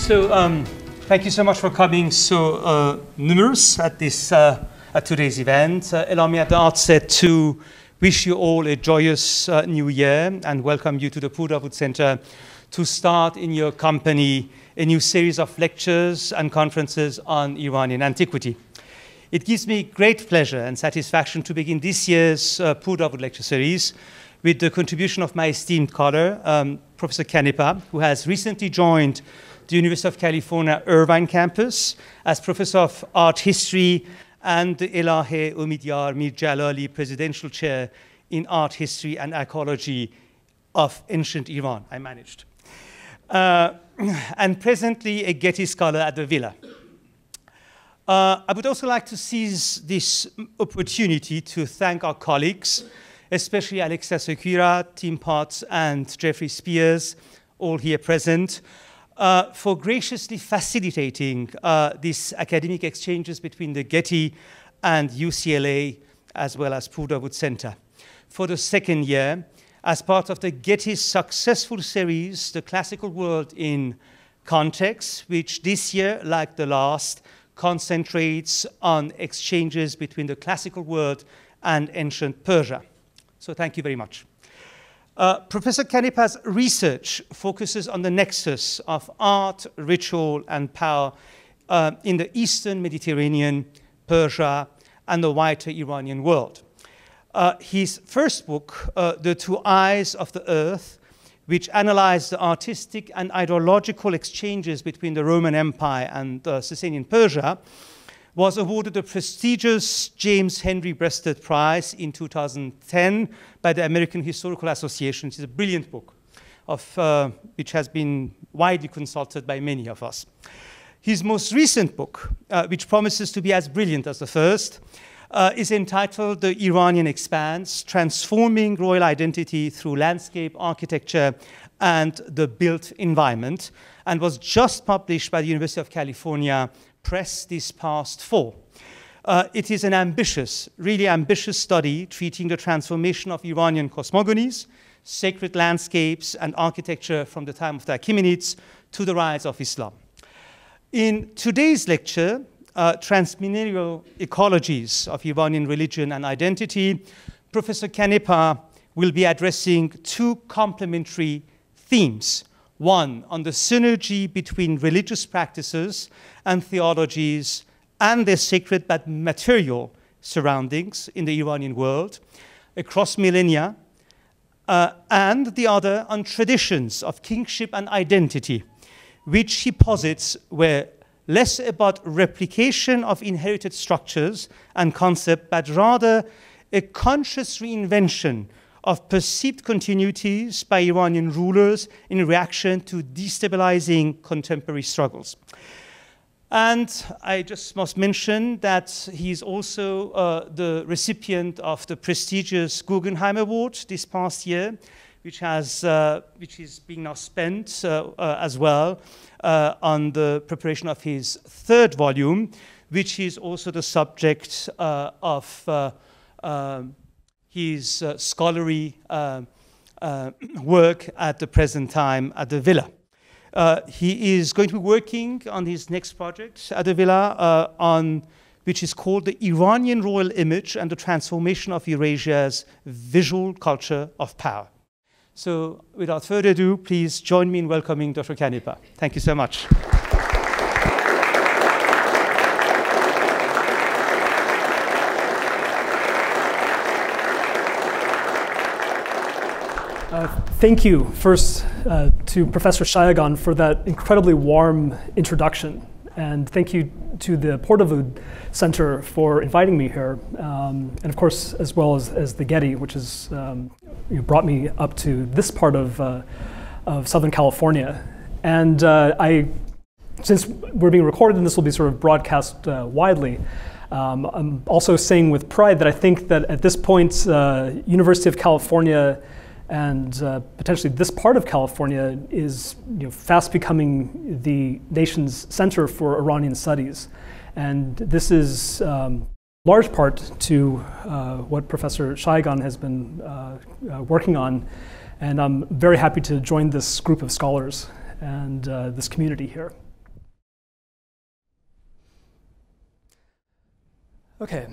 Thank you so much for coming so numerous at today's event. Allow me at the outset to wish you all a joyous new year and welcome you to the Purdue Center to start in your company a new series of lectures and conferences on Iranian antiquity. It gives me great pleasure and satisfaction to begin this year's Purdue lecture series with the contribution of my esteemed colleague, Professor Canepa, who has recently joined the University of California Irvine campus as Professor of Art History and the Elahe Umidyar Mir Jalali Presidential Chair in Art History and Ecology of Ancient Iran. I managed. And presently a Getty Scholar at the Villa. I would also like to seize this opportunity to thank our colleagues, especially Alexia Sekura, Tim Potts, and Jeffrey Spears, all here present, for graciously facilitating these academic exchanges between the Getty and UCLA, as well as Purdue Center. For the second year, as part of the Getty's successful series, The Classical World in Context, which this year, like the last, concentrates on exchanges between the classical world and ancient Persia. So thank you very much. Professor Canepa's research focuses on the nexus of art, ritual, and power in the Eastern Mediterranean, Persia, and the wider Iranian world. His first book, The Two Eyes of the Earth, which analyzed the artistic and ideological exchanges between the Roman Empire and Sasanian Persia, was awarded the prestigious James Henry Breasted Prize in 2010 by the American Historical Association. It's a brilliant book which has been widely consulted by many of us. His most recent book, which promises to be as brilliant as the first, is entitled The Iranian Expanse, Transforming Royal Identity Through Landscape Architecture and the Built Environment, and was just published by the University of California Press this past fall. It is an ambitious, really ambitious study treating the transformation of Iranian cosmogonies, sacred landscapes, and architecture from the time of the Achaemenids to the rise of Islam. In today's lecture, Transmillenial Ecologies of Iranian Religion and Identity, Professor Canepa will be addressing two complementary themes. One, on the synergy between religious practices and theologies and their sacred but material surroundings in the Iranian world across millennia, and the other on traditions of kingship and identity, which he posits were less about replication of inherited structures and concepts, but rather a conscious reinvention of perceived continuities by Iranian rulers in reaction to destabilizing contemporary struggles. And I just must mention that he's also the recipient of the prestigious Guggenheim Award this past year, which is being now spent as well on the preparation of his third volume, which is also the subject of his scholarly work at the present time at the Villa. He is going to be working on his next project at the Villa, which is called The Iranian Royal Image and the Transformation of Eurasia's Visual Culture of Power. So without further ado, please join me in welcoming Dr. Canepa. Thank you so much. Thank you first to Professor Shayagan for that incredibly warm introduction. And thank you to the Purdue Center for inviting me here. And of course, as well as the Getty, which has brought me up to this part of Southern California. And since we're being recorded and this will be sort of broadcast widely, I'm also saying with pride that I think that at this point, University of California and potentially this part of California is fast becoming the nation's center for Iranian studies. And this is large part to what Professor Shayagan has been working on. And I'm very happy to join this group of scholars and this community here. Okay,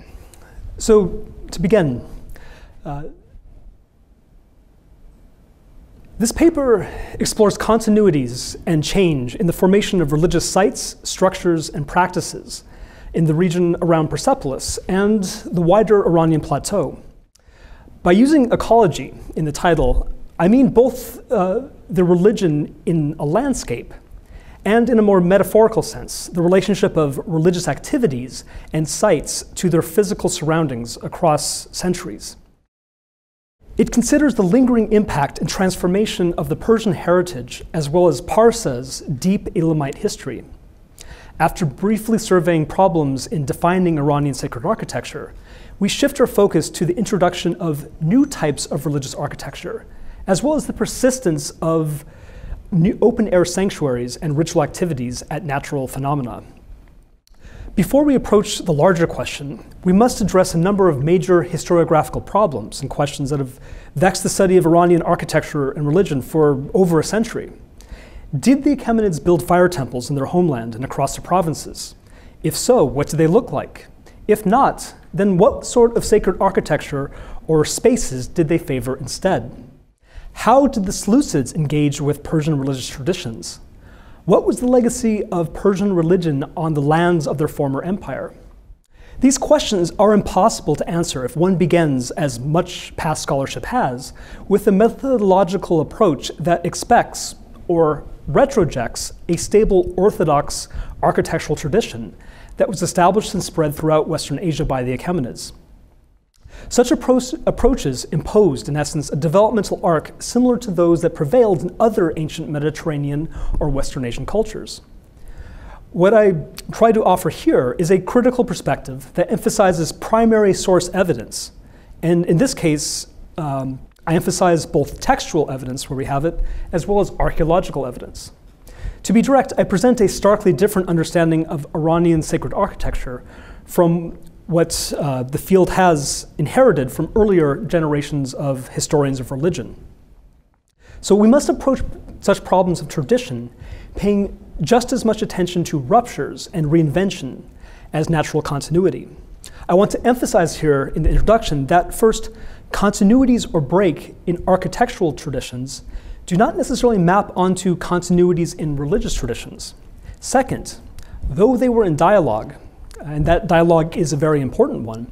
so to begin, this paper explores continuities and change in the formation of religious sites, structures, and practices in the region around Persepolis and the wider Iranian plateau. By using ecology in the title, I mean both the religion in a landscape and, in a more metaphorical sense, the relationship of religious activities and sites to their physical surroundings across centuries. It considers the lingering impact and transformation of the Persian heritage as well as Pārsa's deep Elamite history. After briefly surveying problems in defining Iranian sacred architecture, we shift our focus to the introduction of new types of religious architecture, as well as the persistence of new open-air sanctuaries and ritual activities at natural phenomena. Before we approach the larger question, we must address a number of major historiographical problems and questions that have vexed the study of Iranian architecture and religion for over a century. Did the Achaemenids build fire temples in their homeland and across the provinces? If so, what did they look like? If not, then what sort of sacred architecture or spaces did they favor instead? How did the Seleucids engage with Persian religious traditions? What was the legacy of Persian religion on the lands of their former empire? These questions are impossible to answer if one begins, as much past scholarship has, with a methodological approach that expects or retrojects a stable orthodox architectural tradition that was established and spread throughout Western Asia by the Achaemenids. Such approaches imposed, in essence, a developmental arc similar to those that prevailed in other ancient Mediterranean or Western Asian cultures. What I try to offer here is a critical perspective that emphasizes primary source evidence. And in this case, I emphasize both textual evidence, where we have it, as well as archaeological evidence. To be direct, I present a starkly different understanding of Iranian sacred architecture from what the field has inherited from earlier generations of historians of religion. So we must approach such problems of tradition paying just as much attention to ruptures and reinvention as natural continuity. I want to emphasize here in the introduction that first, continuities or break in architectural traditions do not necessarily map onto continuities in religious traditions. Second, though they were in dialogue, and that dialogue is a very important one,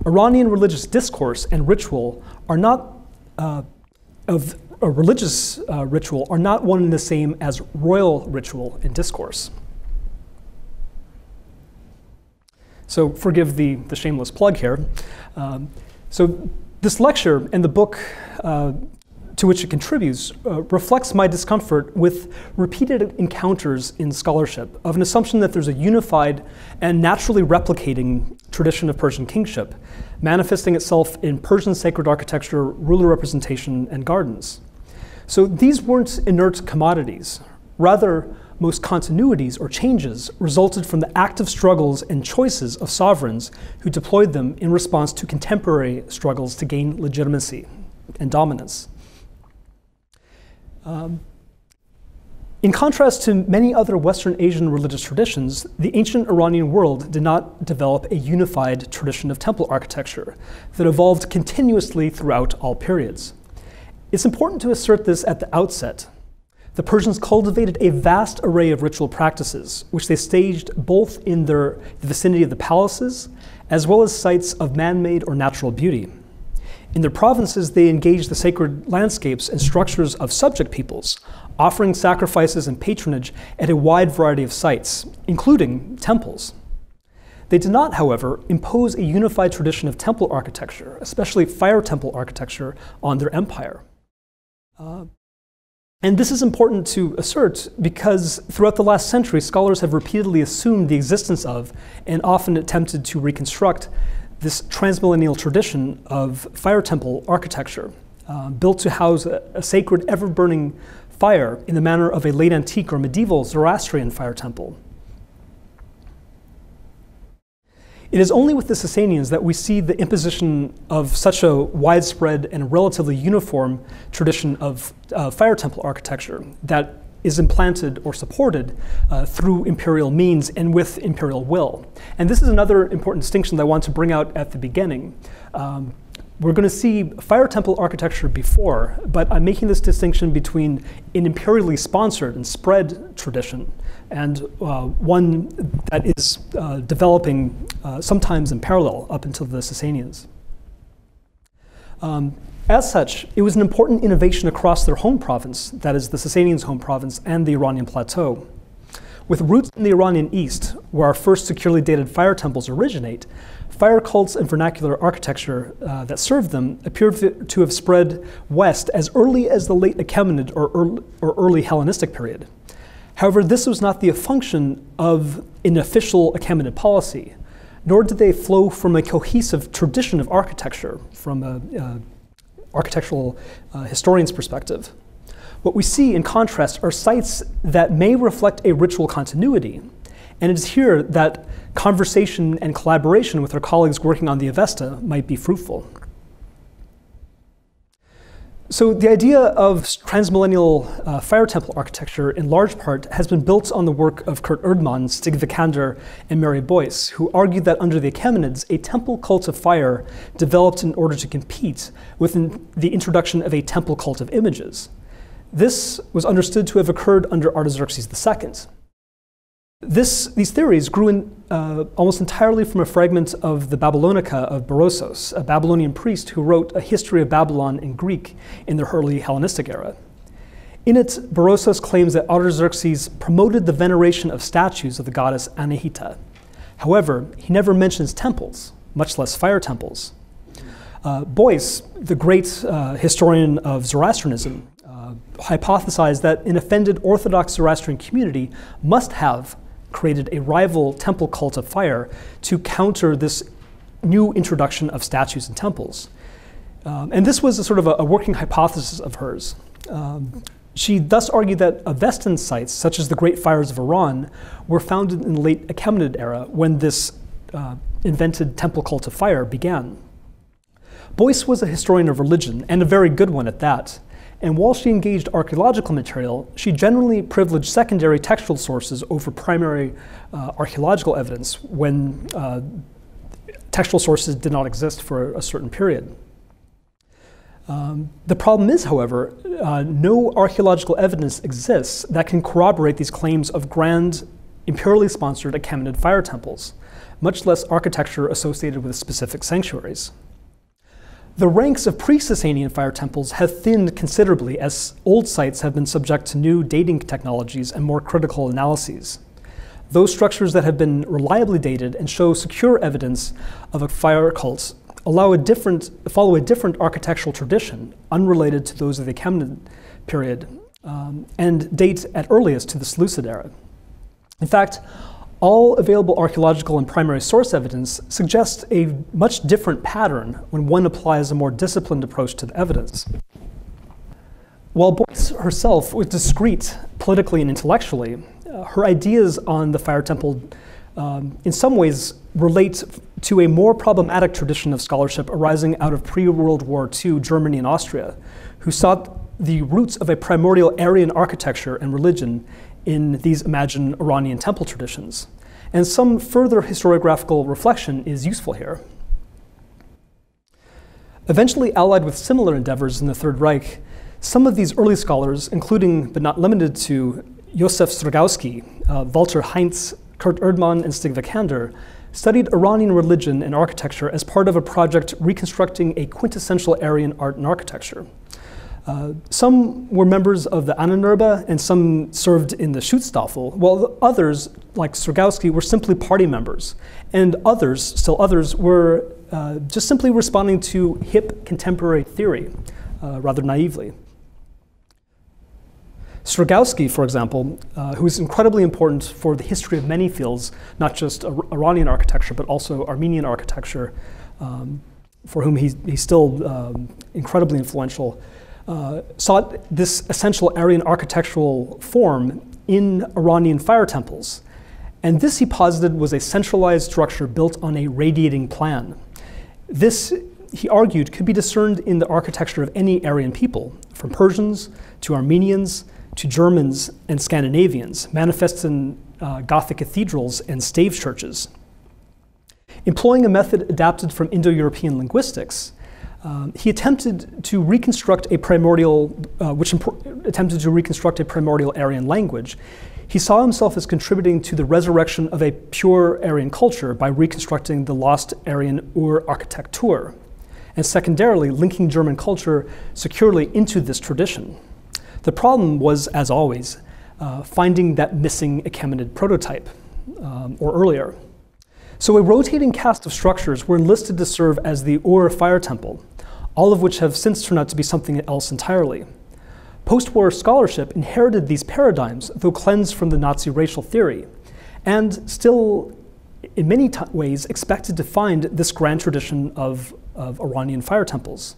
Iranian religious discourse and ritual are not, of a religious ritual are not one and the same as royal ritual and discourse. So forgive the shameless plug here. So this lecture and the book to which it contributes reflects my discomfort with repeated encounters in scholarship of an assumption that there's a unified and naturally replicating tradition of Persian kingship, manifesting itself in Persian sacred architecture, ruler representation, and gardens. So these weren't inert commodities. Rather, most continuities or changes resulted from the active struggles and choices of sovereigns who deployed them in response to contemporary struggles to gain legitimacy and dominance. In contrast to many other Western Asian religious traditions, the ancient Iranian world did not develop a unified tradition of temple architecture that evolved continuously throughout all periods. It's important to assert this at the outset. The Persians cultivated a vast array of ritual practices, which they staged both in the vicinity of the palaces, as well as sites of man-made or natural beauty. In their provinces, they engaged the sacred landscapes and structures of subject peoples, offering sacrifices and patronage at a wide variety of sites, including temples. They did not, however, impose a unified tradition of temple architecture, especially fire temple architecture, on their empire. And this is important to assert because throughout the last century, scholars have repeatedly assumed the existence of and often attempted to reconstruct this transmillenial tradition of fire temple architecture, built to house a sacred, ever-burning fire in the manner of a late antique or medieval Zoroastrian fire temple. It is only with the Sasanians that we see the imposition of such a widespread and relatively uniform tradition of fire temple architecture that is implanted or supported through imperial means and with imperial will. And this is another important distinction that I want to bring out at the beginning. We're going to see fire temple architecture before, but I'm making this distinction between an imperially sponsored and spread tradition and one that is developing sometimes in parallel up until the Sasanians. As such, it was an important innovation across their home province, that is the Sasanians' home province and the Iranian plateau. With roots in the Iranian East, where our first securely dated fire temples originate, fire cults and vernacular architecture that served them appear to have spread west as early as the late Achaemenid or early Hellenistic period. However, this was not the function of an official Achaemenid policy, nor did they flow from a cohesive tradition of architecture from an architectural historian's perspective. What we see, in contrast, are sites that may reflect a ritual continuity, and it is here that conversation and collaboration with our colleagues working on the Avesta might be fruitful. So the idea of transmillennial fire temple architecture in large part has been built on the work of Kurt Erdmann, Stig Vikander, and Mary Boyce, who argued that under the Achaemenids, a temple cult of fire developed in order to compete with the introduction of a temple cult of images. This was understood to have occurred under Artaxerxes II. These theories grew almost entirely from a fragment of the Babylonica of Berossos, a Babylonian priest who wrote a history of Babylon in Greek in the early Hellenistic era. In it, Berossos claims that Artaxerxes promoted the veneration of statues of the goddess Anahita. However, he never mentions temples, much less fire temples. Boyce, the great historian of Zoroastrianism, hypothesized that an offended Orthodox Zoroastrian community must have created a rival temple cult of fire to counter this new introduction of statues and temples. And this was a sort of a working hypothesis of hers. She thus argued that Avestan sites, such as the Great Fires of Iran, were founded in the late Achaemenid era when this invented temple cult of fire began. Boyce was a historian of religion, and a very good one at that. And while she engaged archaeological material, she generally privileged secondary textual sources over primary archaeological evidence when textual sources did not exist for a certain period. The problem is, however, no archaeological evidence exists that can corroborate these claims of grand, imperially sponsored Achaemenid fire temples, much less architecture associated with specific sanctuaries. The ranks of pre-Sasanian fire temples have thinned considerably as old sites have been subject to new dating technologies and more critical analyses. Those structures that have been reliably dated and show secure evidence of a fire cult follow a different architectural tradition unrelated to those of the Achaemenid period and date at earliest to the Seleucid era. In fact, all available archaeological and primary source evidence suggests a much different pattern when one applies a more disciplined approach to the evidence. While Boyce herself was discreet politically and intellectually, her ideas on the fire temple in some ways relate to a more problematic tradition of scholarship arising out of pre-World War II Germany and Austria, who sought the roots of a primordial Aryan architecture and religion in these imagined Iranian temple traditions. And some further historiographical reflection is useful here. Eventually allied with similar endeavors in the Third Reich, some of these early scholars, including but not limited to Josef Stragowski, Walter Heinz, Kurt Erdmann, and Stig Vikander, studied Iranian religion and architecture as part of a project reconstructing a quintessential Aryan art and architecture. Some were members of the Ahnenerbe and some served in the Schutzstaffel, while others, like Stragowski, were simply party members. And still others, were just simply responding to hip contemporary theory, rather naively. Stragowski, for example, who is incredibly important for the history of many fields, not just Iranian architecture, but also Armenian architecture, for whom he's still incredibly influential, sought this essential Aryan architectural form in Iranian fire temples. And this, he posited, was a centralized structure built on a radiating plan. This, he argued, could be discerned in the architecture of any Aryan people, from Persians to Armenians to Germans and Scandinavians, manifests in Gothic cathedrals and stave churches. Employing a method adapted from Indo-European linguistics, he attempted to reconstruct a primordial, Aryan language. He saw himself as contributing to the resurrection of a pure Aryan culture by reconstructing the lost Aryan Ur-Architektur, and secondarily linking German culture securely into this tradition. The problem was, as always, finding that missing Achaemenid prototype, or earlier. So a rotating cast of structures were enlisted to serve as the Ur fire temple, all of which have since turned out to be something else entirely. Post-war scholarship inherited these paradigms, though cleansed from the Nazi racial theory, and still, in many ways, expected to find this grand tradition of Iranian fire temples.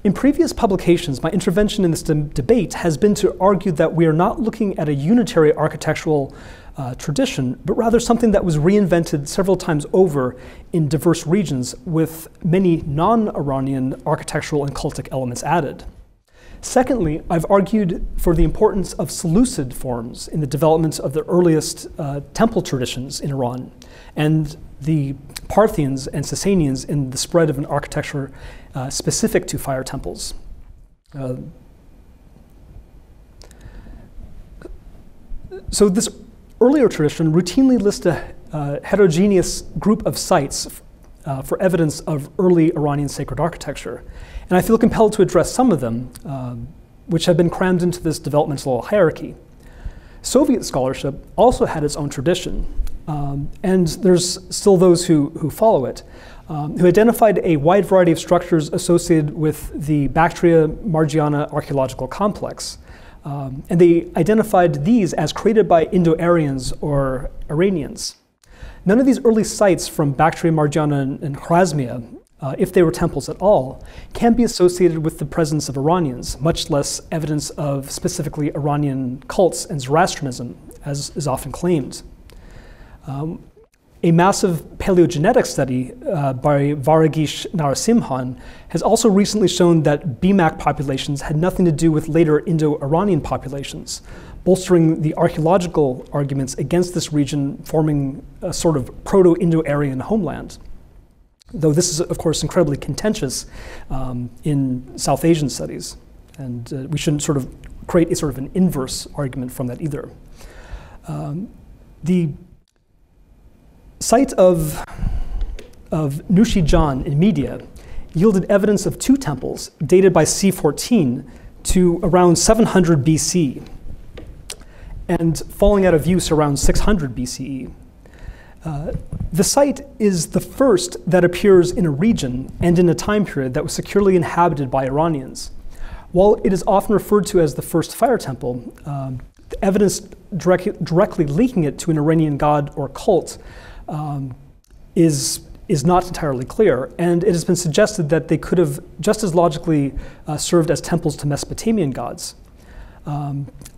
In previous publications, my intervention in this debate has been to argue that we are not looking at a unitary architectural tradition, but rather something that was reinvented several times over in diverse regions with many non-Iranian architectural and cultic elements added. Secondly, I've argued for the importance of Seleucid forms in the development of the earliest temple traditions in Iran, and the Parthians and Sasanians in the spread of an architecture specific to fire temples. So this earlier tradition routinely lists a heterogeneous group of sites for evidence of early Iranian sacred architecture. And I feel compelled to address some of them, which have been crammed into this developmental hierarchy. Soviet scholarship also had its own tradition, and there's still those who follow it, who identified a wide variety of structures associated with the Bactria-Margiana archaeological complex. And they identified these as created by Indo-Aryans or Iranians. None of these early sites from Bactria, Margiana, and Khwarezmia, if they were temples at all, can be associated with the presence of Iranians, much less evidence of specifically Iranian cults and Zoroastrianism, as is often claimed. A massive paleogenetic study by Varagish Narasimhan has also recently shown that BMAC populations had nothing to do with later Indo-Iranian populations, bolstering the archaeological arguments against this region forming a sort of proto-Indo-Aryan homeland. Though this is, of course, incredibly contentious in South Asian studies, and we shouldn't sort of create a sort of an inverse argument from that either. The site of Nushijan in Media yielded evidence of two temples dated by C14 to around 700 BC and falling out of use around 600 BCE. The site is the first that appears in a region and in a time period that was securely inhabited by Iranians. While it is often referred to as the first fire temple, the evidence directly linking it to an Iranian god or cult is not entirely clear, and it has been suggested that they could have just as logically served as temples to Mesopotamian gods.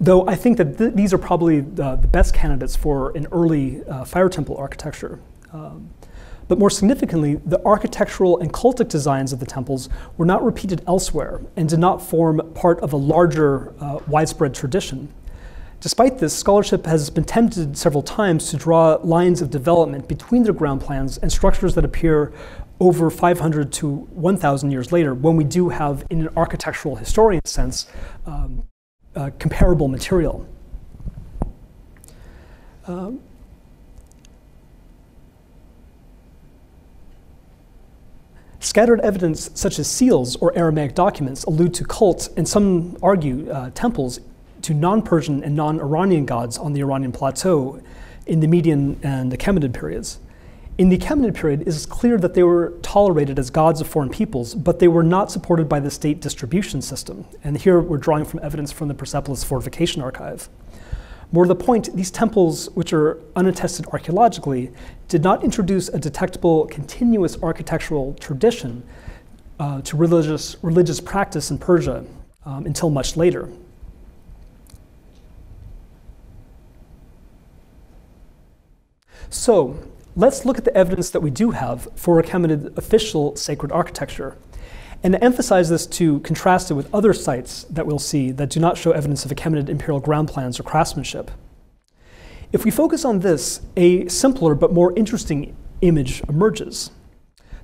Though I think that these are probably the best candidates for an early fire temple architecture. But more significantly, the architectural and cultic designs of the temples were not repeated elsewhere and did not form part of a larger widespread tradition. Despite this, scholarship has been tempted several times to draw lines of development between the ground plans and structures that appear over 500 to 1,000 years later, when we do have, in an architectural historian sense, comparable material. Scattered evidence such as seals or Aramaic documents allude to cults, and some argue temples, to non-Persian and non-Iranian gods on the Iranian plateau in the Median and Achaemenid periods. In the Achaemenid period, it is clear that they were tolerated as gods of foreign peoples, but they were not supported by the state distribution system. And here we're drawing from evidence from the Persepolis fortification archive. More to the point, these temples, which are unattested archaeologically, did not introduce a detectable continuous architectural tradition to religious practice in Persia until much later. So let's look at the evidence that we do have for Achaemenid official sacred architecture. And to emphasize this, to contrast it with other sites that we'll see that do not show evidence of Achaemenid imperial ground plans or craftsmanship. If we focus on this, a simpler but more interesting image emerges.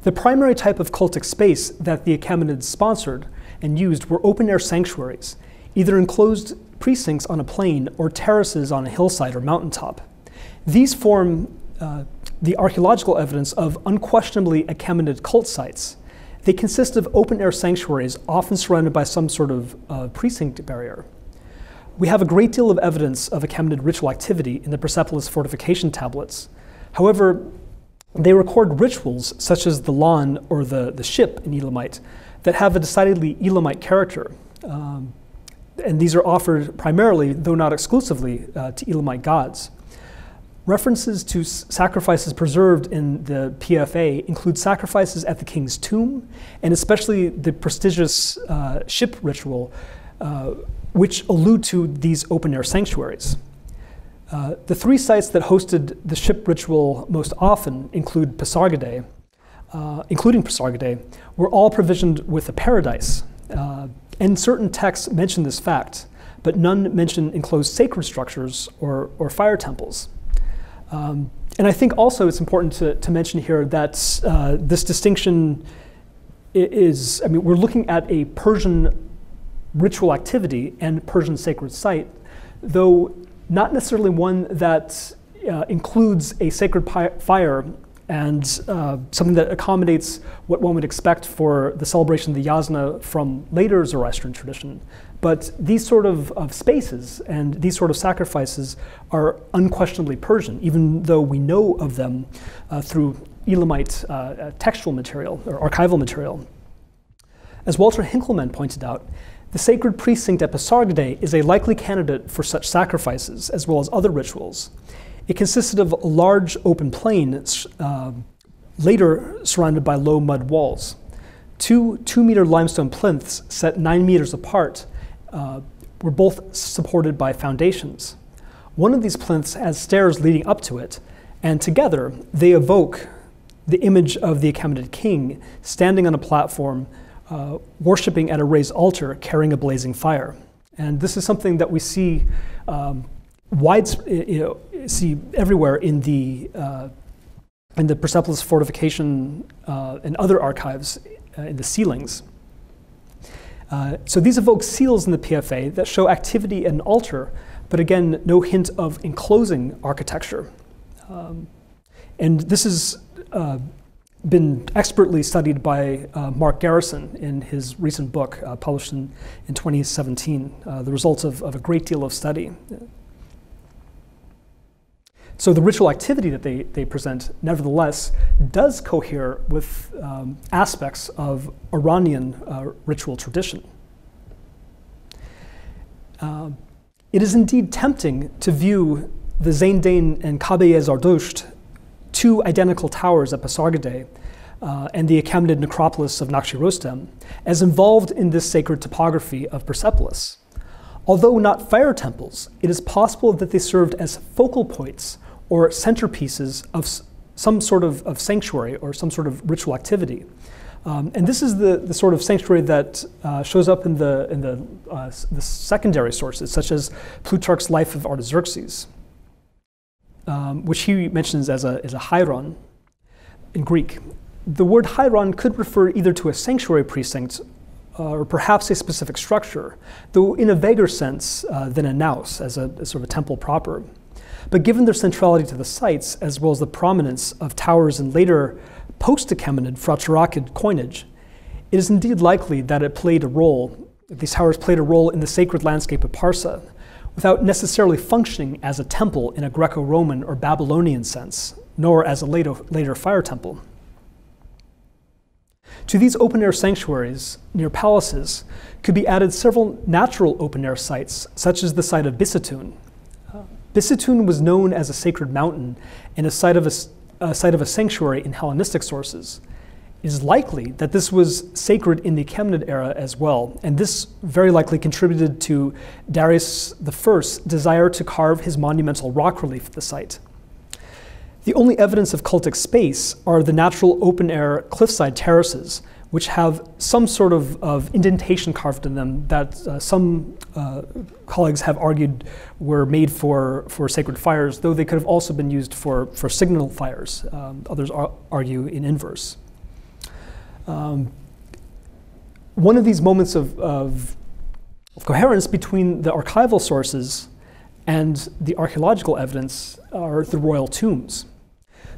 The primary type of cultic space that the Achaemenids sponsored and used were open-air sanctuaries, either enclosed precincts on a plain or terraces on a hillside or mountaintop. These form the archaeological evidence of unquestionably Achaemenid cult sites. They consist of open-air sanctuaries, often surrounded by some sort of precinct barrier. We have a great deal of evidence of Achaemenid ritual activity in the Persepolis fortification tablets. However, they record rituals such as the lawn or the ship in Elamite that have a decidedly Elamite character. And these are offered primarily, though not exclusively, to Elamite gods. References to sacrifices preserved in the PFA include sacrifices at the king's tomb, and especially the prestigious ship ritual, which allude to these open-air sanctuaries. The three sites that hosted the ship ritual most often include Pasargadae, were all provisioned with a paradise. And certain texts mention this fact, but none mention enclosed sacred structures or fire temples. And I think also it's important to mention here that this distinction is, I mean, we're looking at a Persian ritual activity and Persian sacred site, though not necessarily one that includes a sacred fire and something that accommodates what one would expect for the celebration of the Yasna from later Zoroastrian tradition. But these sort of spaces and these sort of sacrifices are unquestionably Persian, even though we know of them through Elamite textual material or archival material. As Walter Hinckelmann pointed out, the sacred precinct at Pasargadae is a likely candidate for such sacrifices, as well as other rituals. It consisted of a large open plain, later surrounded by low mud walls. Two 2-meter limestone plinths set 9 meters apart were both supported by foundations. One of these plinths has stairs leading up to it, and together they evoke the image of the Achaemenid king standing on a platform, worshiping at a raised altar, carrying a blazing fire. And this is something that we see see everywhere in the Persepolis fortification and other archives in the ceilings. So these evoke seals in the PFA that show activity at an altar, but again, no hint of enclosing architecture. And this has been expertly studied by Mark Garrison in his recent book published in 2017, the results of a great deal of study. So the ritual activity that they present, nevertheless, does cohere with aspects of Iranian ritual tradition. It is indeed tempting to view the Zaindain and Kabe-e Zardosht, two identical towers at Pasargadae, and the Achaemenid necropolis of Nakhchi-Rostam, as involved in this sacred topography of Persepolis. Although not fire temples, it is possible that they served as focal points or centerpieces of some sort of sanctuary or some sort of ritual activity. And this is the sort of sanctuary that shows up in the secondary sources, such as Plutarch's Life of Artaxerxes, which he mentions as a hieron in Greek. The word hieron could refer either to a sanctuary precinct or perhaps a specific structure, though in a vaguer sense than a naos, as a sort of a temple proper. But given their centrality to the sites, as well as the prominence of towers in later post-Achaemenid Fraterakid coinage, it is indeed likely that these towers played a role in the sacred landscape of Pārsa, without necessarily functioning as a temple in a Greco-Roman or Babylonian sense, nor as a later fire temple. To these open-air sanctuaries near palaces could be added several natural open-air sites, such as the site of Bisatun. Bisatun was known as a sacred mountain and a site of a sanctuary in Hellenistic sources. It is likely that this was sacred in the Achaemenid era as well, and this very likely contributed to Darius I's desire to carve his monumental rock relief at the site. The only evidence of cultic space are the natural open-air cliffside terraces, which have some sort of indentation carved in them that some colleagues have argued were made for sacred fires, though they could have also been used for signal fires. Others argue in inverse. One of these moments of coherence between the archival sources and the archaeological evidence are the royal tombs.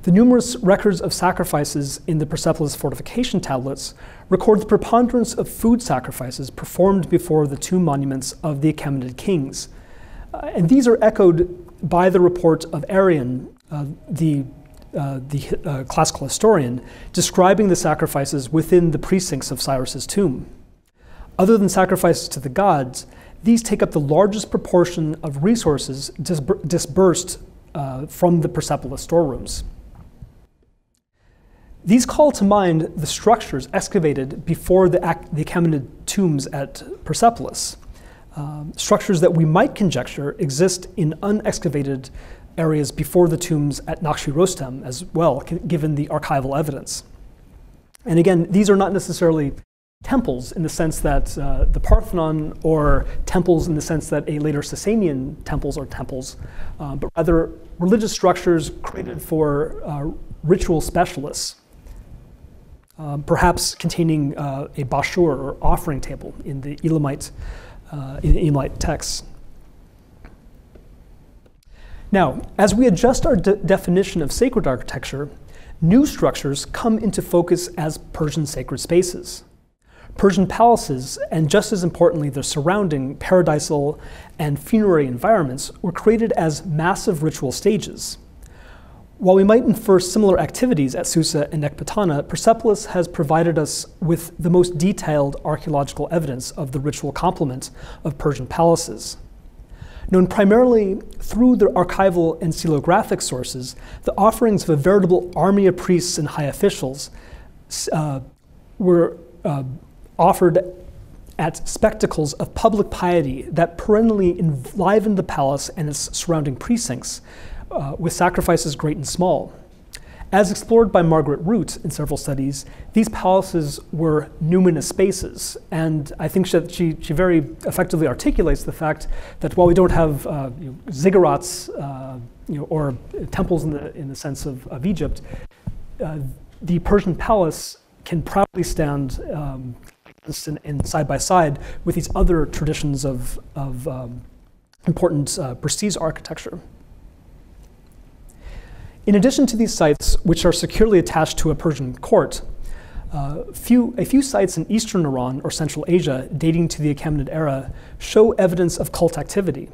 The numerous records of sacrifices in the Persepolis fortification tablets record the preponderance of food sacrifices performed before the tomb monuments of the Achaemenid kings. And these are echoed by the report of Arrian, the classical historian, describing the sacrifices within the precincts of Cyrus's tomb. Other than sacrifices to the gods, these take up the largest proportion of resources disbursed from the Persepolis storerooms. These call to mind the structures excavated before the Achaemenid tombs at Persepolis, structures that we might conjecture exist in unexcavated areas before the tombs at Nakshi-Rostam as well, given the archival evidence. And again, these are not necessarily temples in the sense that the Parthenon, or temples in the sense that a later Sasanian temples are temples, but rather religious structures created for ritual specialists, perhaps containing a bashur or offering table in the Elamite texts. Now, as we adjust our definition of sacred architecture, new structures come into focus as Persian sacred spaces. Persian palaces, and just as importantly, their surrounding paradisal and funerary environments, were created as massive ritual stages. While we might infer similar activities at Susa and Ecbatana, Persepolis has provided us with the most detailed archaeological evidence of the ritual complement of Persian palaces. Known primarily through the archival and selographic sources, the offerings of a veritable army of priests and high officials were offered at spectacles of public piety that perennially enlivened the palace and its surrounding precincts, with sacrifices great and small. As explored by Margaret Root in several studies, these palaces were numinous spaces, and I think that she very effectively articulates the fact that while we don't have ziggurats or temples in the sense of Egypt, the Persian palace can proudly stand and side by side with these other traditions of important prestige architecture. In addition to these sites, which are securely attached to a Persian court, a few sites in eastern Iran or Central Asia dating to the Achaemenid era show evidence of cult activity.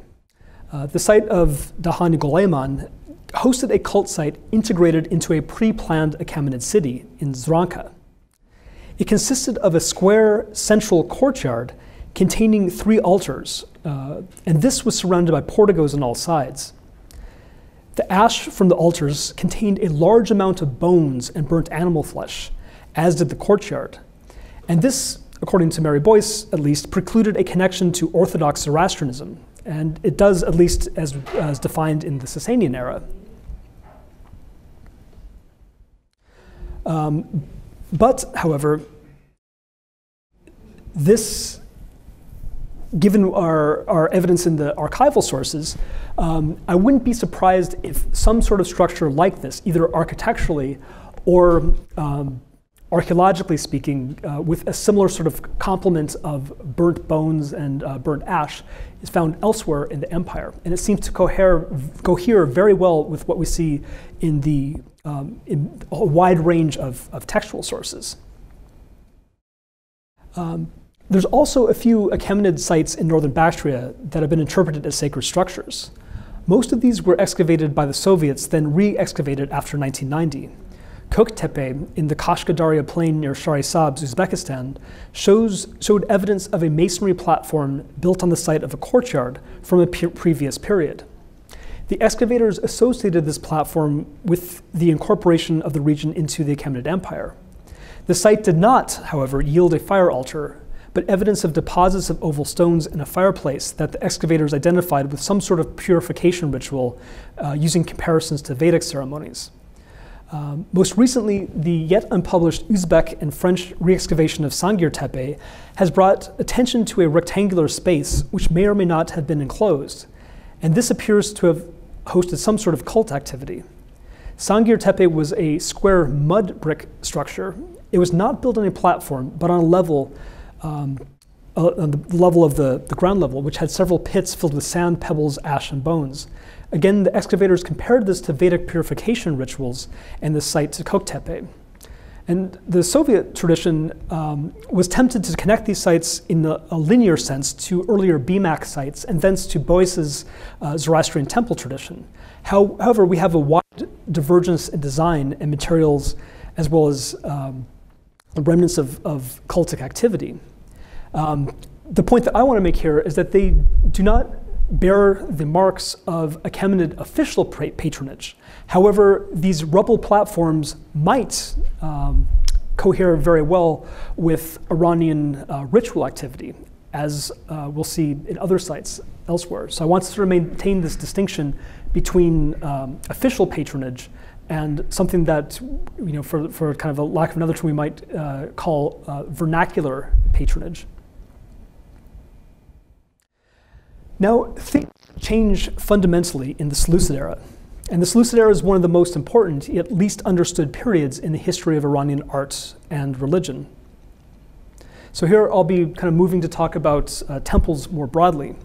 The site of Dahani Golayman hosted a cult site integrated into a pre-planned Achaemenid city in Zranka. It consisted of a square central courtyard containing 3 altars, and this was surrounded by porticos on all sides. The ash from the altars contained a large amount of bones and burnt animal flesh, as did the courtyard. And this, according to Mary Boyce at least, precluded a connection to Orthodox Zoroastrianism, and it does, at least as defined in the Sasanian era. But, however, this, given our evidence in the archival sources, I wouldn't be surprised if some sort of structure like this, either architecturally or archaeologically speaking, with a similar sort of complement of burnt bones and burnt ash, is found elsewhere in the empire. And it seems to cohere very well with what we see in a wide range of textual sources. There's also a few Achaemenid sites in northern Bactria that have been interpreted as sacred structures. Most of these were excavated by the Soviets, then re-excavated after 1990. Koktepe in the Kashkadaria plain near Sharisabz, Uzbekistan, showed evidence of a masonry platform built on the site of a courtyard from a previous period. The excavators associated this platform with the incorporation of the region into the Achaemenid Empire. The site did not, however, yield a fire altar, but evidence of deposits of oval stones and a fireplace that the excavators identified with some sort of purification ritual using comparisons to Vedic ceremonies. Most recently, the yet unpublished Uzbek and French re-excavation of Sangir Tepe has brought attention to a rectangular space which may or may not have been enclosed, and this appears to have hosted some sort of cult activity. Sangir Tepe was a square mud brick structure. It was not built on a platform, but on a level, on the level of the ground level, which had several pits filled with sand, pebbles, ash, and bones. Again, the excavators compared this to Vedic purification rituals and the site to Koktepe. And the Soviet tradition was tempted to connect these sites in a linear sense to earlier BMAC sites and thence to Boyce's Zoroastrian temple tradition. However, we have a wide divergence in design and materials as well as remnants of cultic activity. The point that I want to make here is that they do not bear the marks of Achaemenid official patronage. However, these rubble platforms might cohere very well with Iranian ritual activity, as we'll see in other sites elsewhere. So I want to sort of maintain this distinction between official patronage and something that, you know, for kind of a lack of another term, we might call vernacular patronage. Now, things change fundamentally in the Seleucid era. And the Seleucid era is one of the most important, yet least understood periods in the history of Iranian art and religion. So here I'll be kind of moving to talk about temples more broadly.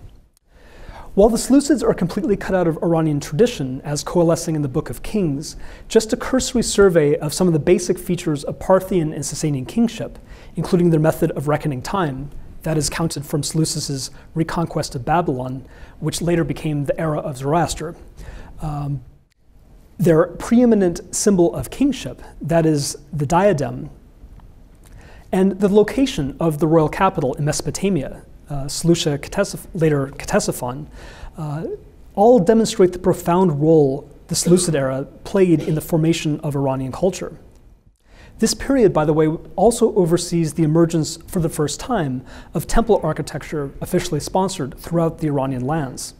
While the Seleucids are completely cut out of Iranian tradition, as coalescing in the Book of Kings, just a cursory survey of some of the basic features of Parthian and Sasanian kingship, including their method of reckoning time, that is counted from Seleucus' reconquest of Babylon, which later became the era of Zoroaster. Their preeminent symbol of kingship, that is the diadem, and the location of the royal capital in Mesopotamia, Seleucia, later Ctesiphon, all demonstrate the profound role the Seleucid era played in the formation of Iranian culture. This period, by the way, also oversees the emergence for the first time of temple architecture officially sponsored throughout the Iranian lands.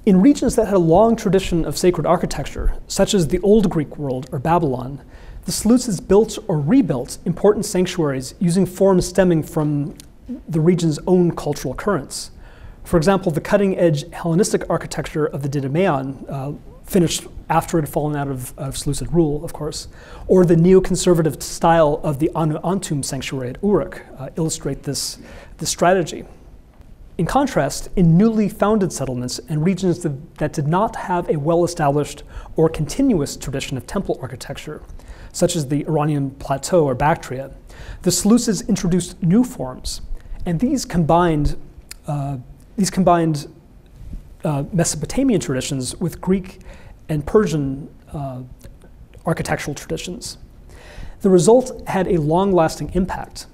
In regions that had a long tradition of sacred architecture, such as the Old Greek world or Babylon, the Seleucids built or rebuilt important sanctuaries using forms stemming from the region's own cultural currents. For example, the cutting-edge Hellenistic architecture of the Didymaeon, finished after it had fallen out of Seleucid rule, of course, or the neoconservative style of the Anu Antum sanctuary at Uruk illustrate this strategy. In contrast, in newly founded settlements and regions that did not have a well-established or continuous tradition of temple architecture, such as the Iranian plateau or Bactria, the Seleucids introduced new forms, and these combined Mesopotamian traditions with Greek and Persian architectural traditions. The result had a long-lasting impact.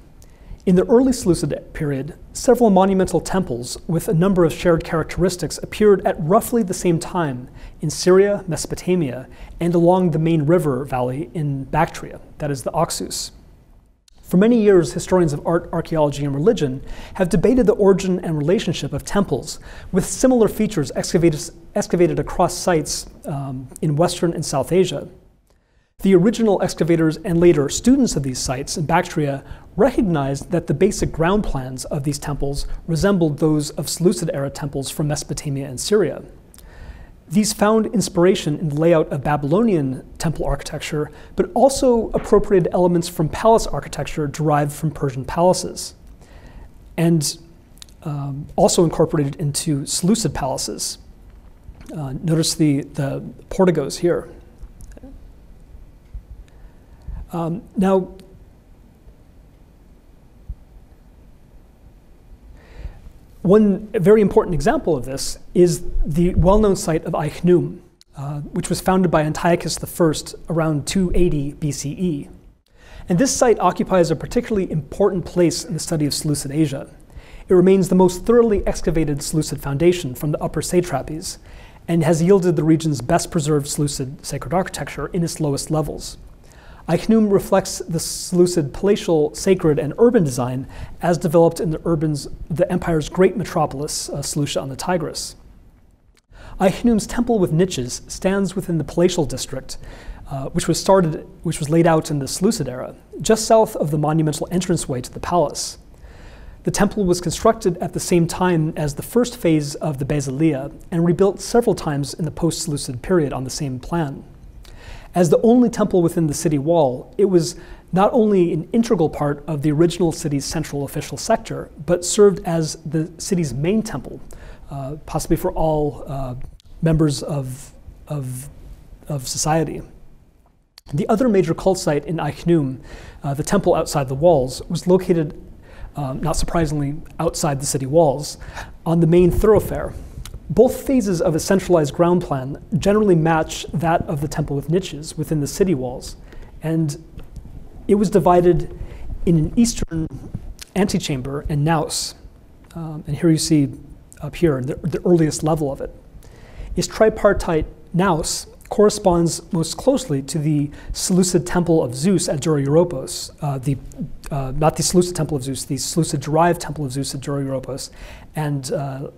In the early Seleucid period, several monumental temples with a number of shared characteristics appeared at roughly the same time in Syria, Mesopotamia, and along the main river valley in Bactria, that is the Oxus. For many years, historians of art, archaeology, and religion have debated the origin and relationship of temples with similar features excavated across sites in Western and South Asia. The original excavators and later students of these sites in Bactria recognized that the basic ground plans of these temples resembled those of Seleucid-era temples from Mesopotamia and Syria. These found inspiration in the layout of Babylonian temple architecture, but also appropriated elements from palace architecture derived from Persian palaces, and also incorporated into Seleucid palaces. Notice the porticos here. Now, one very important example of this is the well-known site of Achaemenid, which was founded by Antiochus I around 280 BCE. And this site occupies a particularly important place in the study of Seleucid Asia. It remains the most thoroughly excavated Seleucid foundation from the upper satrapies, and has yielded the region's best preserved Seleucid sacred architecture in its lowest levels. Achaemenid reflects the Seleucid palatial, sacred, and urban design as developed in the empire's great metropolis, Seleucia on the Tigris. Achaemenid's temple with niches stands within the palatial district, which was laid out in the Seleucid era, just south of the monumental entranceway to the palace. The temple was constructed at the same time as the first phase of the Basileia and rebuilt several times in the post-Seleucid period on the same plan. As the only temple within the city wall, it was not only an integral part of the original city's central official sector, but served as the city's main temple, possibly for all members of society. The other major cult site in Achaemenid, the temple outside the walls, was located, not surprisingly, outside the city walls, on the main thoroughfare. Both phases of a centralized ground plan generally match that of the temple with niches within the city walls, and it was divided in an eastern antechamber and naos. And here you see up here the earliest level of it. Its tripartite naos corresponds most closely to the Seleucid temple of Zeus at Dura Europos, not the Seleucid temple of Zeus, the Seleucid-derived temple of Zeus at Dura Europos, and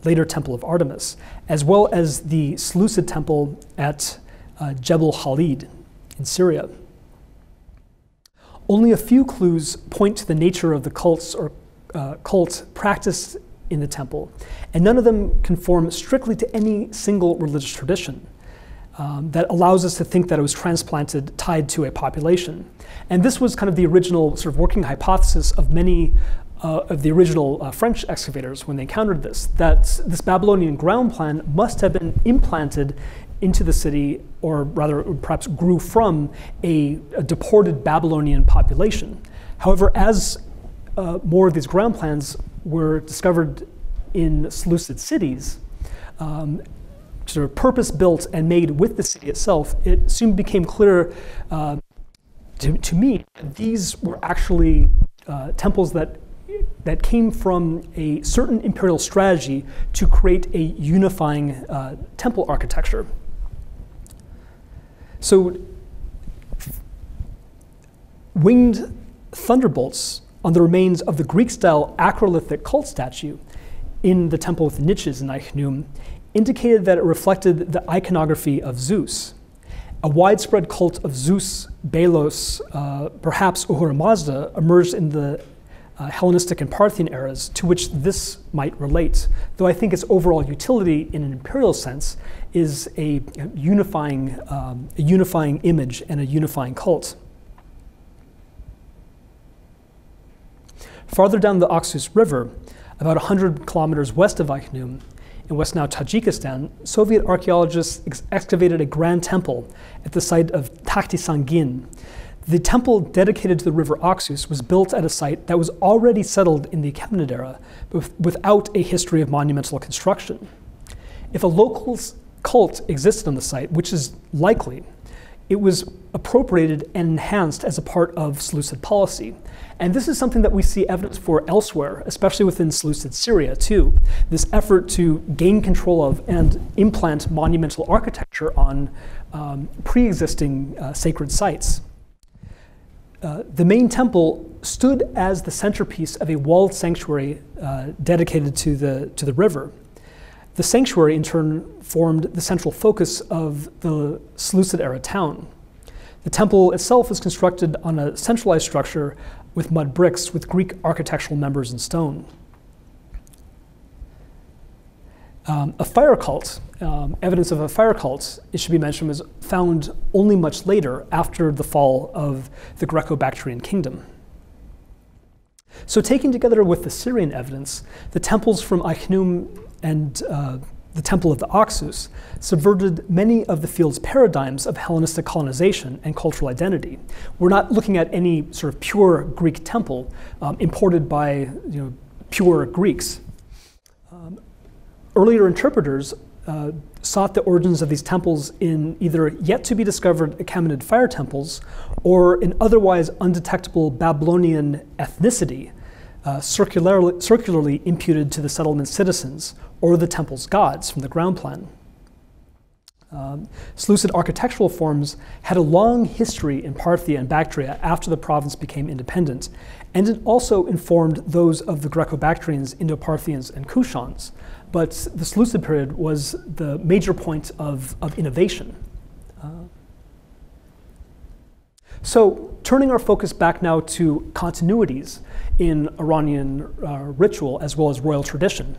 later temple of Artemis, as well as the Seleucid temple at Jebel Khalid in Syria. Only a few clues point to the nature of the cults or cult practiced in the temple, and none of them conform strictly to any single religious tradition. That allows us to think that it was transplanted, tied to a population. And this was kind of the original sort of working hypothesis of many of the original French excavators when they encountered this, that this Babylonian ground plan must have been implanted into the city, or rather perhaps grew from a deported Babylonian population. However, as more of these ground plans were discovered in Seleucid cities, sort of purpose-built and made with the city itself, it soon became clear to me that these were actually temples that came from a certain imperial strategy to create a unifying temple architecture. So winged thunderbolts on the remains of the Greek-style acrolithic cult statue in the temple with the niches in Achaemenid indicated that it reflected the iconography of Zeus. A widespread cult of Zeus, Belos, perhaps Ahura Mazda, emerged in the Hellenistic and Parthian eras, to which this might relate, though I think its overall utility in an imperial sense is a unifying image and a unifying cult. Farther down the Oxus River, about 100 kilometers west of Achaemenid, in West now Tajikistan, Soviet archaeologists excavated a grand temple at the site of Takhti Sangin. The temple dedicated to the river Oxus was built at a site that was already settled in the Achaemenid era, but without a history of monumental construction. If a local cult existed on the site, which is likely, it was appropriated and enhanced as a part of Seleucid policy. And this is something that we see evidence for elsewhere, especially within Seleucid Syria too. This effort to gain control of and implant monumental architecture on pre-existing sacred sites. The main temple stood as the centerpiece of a walled sanctuary dedicated to the river. The sanctuary, in turn, formed the central focus of the Seleucid era town. The temple itself is constructed on a centralized structure with mud bricks with Greek architectural members in stone. A fire cult, evidence of a fire cult, it should be mentioned, was found only much later after the fall of the Greco-Bactrian kingdom. So taken together with the Syrian evidence, the temples from Achaemenid and the Temple of the Oxus subverted many of the field's paradigms of Hellenistic colonization and cultural identity. We're not looking at any sort of pure Greek temple imported by pure Greeks. Earlier interpreters sought the origins of these temples in either yet-to-be-discovered Achaemenid fire temples or in otherwise undetectable Babylonian ethnicity, circularly imputed to the settlement's citizens or the temple's gods from the ground plan. Seleucid architectural forms had a long history in Parthia and Bactria after the province became independent, and it also informed those of the Greco-Bactrians, Indo-Parthians, and Kushans. But the Seleucid period was the major point of innovation. So turning our focus back now to continuities in Iranian ritual as well as royal tradition.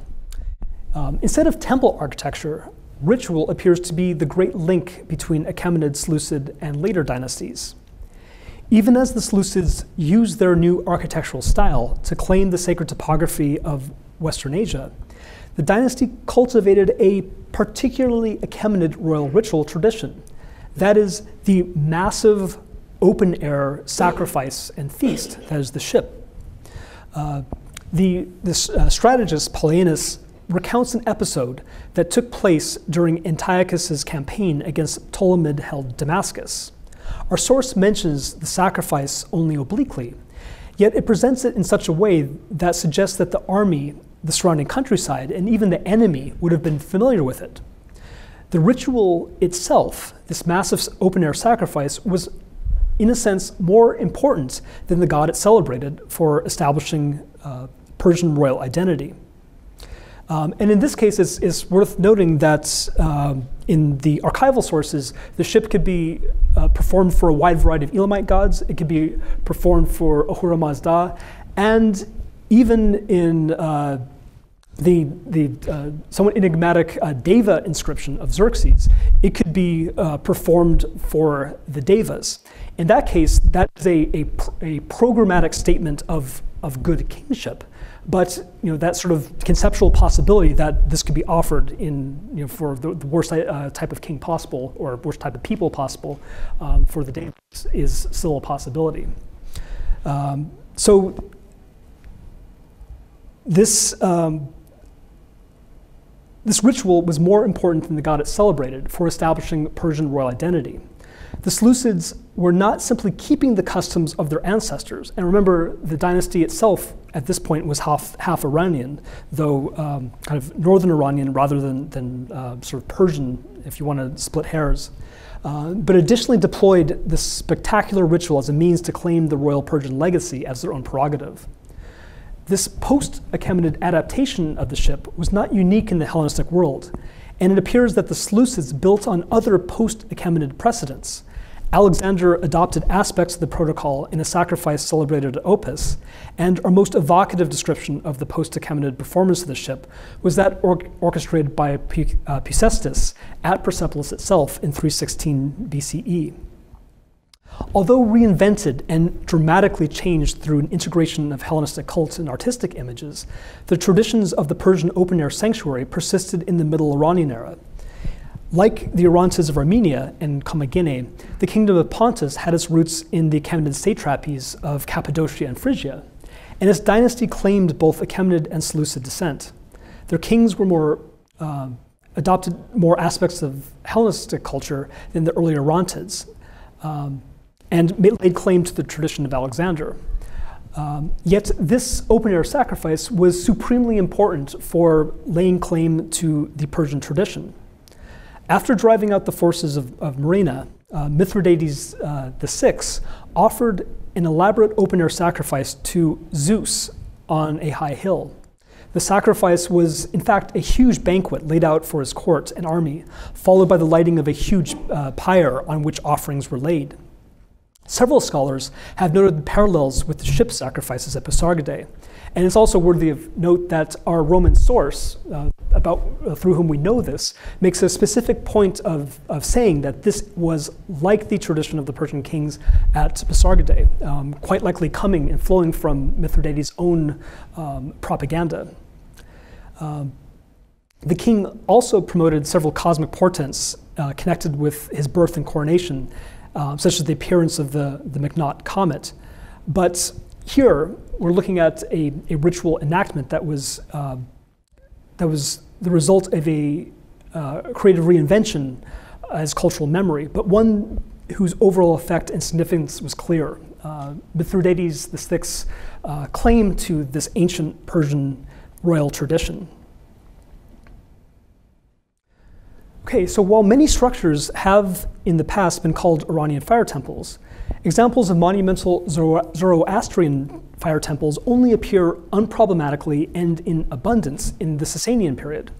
Instead of temple architecture, ritual appears to be the great link between Achaemenid, Seleucid, and later dynasties. Even as the Seleucids used their new architectural style to claim the sacred topography of Western Asia, the dynasty cultivated a particularly Achaemenid royal ritual tradition. That is the massive open-air sacrifice and feast, that is the ship. This strategist, Polyaenus, recounts an episode that took place during Antiochus's campaign against Ptolemyd-held Damascus. Our source mentions the sacrifice only obliquely, yet it presents it in such a way that suggests that the army, the surrounding countryside, and even the enemy would have been familiar with it. The ritual itself, this massive open-air sacrifice, was in a sense more important than the god it celebrated for establishing Persian royal identity. And in this case, it's worth noting that in the archival sources, the ship could be performed for a wide variety of Elamite gods. It could be performed for Ahura Mazda, and even in the somewhat enigmatic Deva inscription of Xerxes, it could be performed for the Devas. In that case, that is a programmatic statement of good kingship. But that sort of conceptual possibility that this could be offered in for the worst type of king possible or worst type of people possible for the Devas is still a possibility. So this ritual was more important than the god it celebrated for establishing Persian royal identity. The Seleucids were not simply keeping the customs of their ancestors. And remember, the dynasty itself at this point was half Iranian, though kind of northern Iranian rather than sort of Persian, if you want to split hairs. But additionally deployed this spectacular ritual as a means to claim the royal Persian legacy as their own prerogative. This post-Achaemenid adaptation of the ship was not unique in the Hellenistic world, and it appears that the Seleucids built on other post-Achaemenid precedents. Alexander adopted aspects of the protocol in a sacrifice celebrated at Opus, and our most evocative description of the post-Achaemenid performance of the ship was that orchestrated by Pseucestus at Persepolis itself in 316 BCE. Although reinvented and dramatically changed through an integration of Hellenistic cult and artistic images, the traditions of the Persian open-air sanctuary persisted in the Middle Iranian era. Like the Orontids of Armenia and Commagene, the kingdom of Pontus had its roots in the Achaemenid satrapies of Cappadocia and Phrygia, and its dynasty claimed both Achaemenid and Seleucid descent. Their kings were adopted more aspects of Hellenistic culture than the earlier Orontids, and laid claim to the tradition of Alexander. Yet this open-air sacrifice was supremely important for laying claim to the Persian tradition. After driving out the forces of Murena, Mithridates VI offered an elaborate open-air sacrifice to Zeus on a high hill. The sacrifice was, in fact, a huge banquet laid out for his court and army, followed by the lighting of a huge pyre on which offerings were laid. Several scholars have noted the parallels with the ship sacrifices at Pasargadae, and it's also worthy of note that our Roman source, through whom we know this, makes a specific point of saying that this was like the tradition of the Persian kings at Pasargadae, quite likely coming and flowing from Mithridates' own propaganda. The king also promoted several cosmic portents connected with his birth and coronation, such as the appearance of the McNaught comet. But here, we're looking at a ritual enactment that was the result of a creative reinvention as cultural memory, but one whose overall effect and significance was clear. Mithridates VI's claim to this ancient Persian royal tradition. Okay, Okay, so while many structures have in the past been called Iranian fire temples, examples of monumental Zoroastrian fire temples only appear unproblematically and in abundance in the Sasanian period.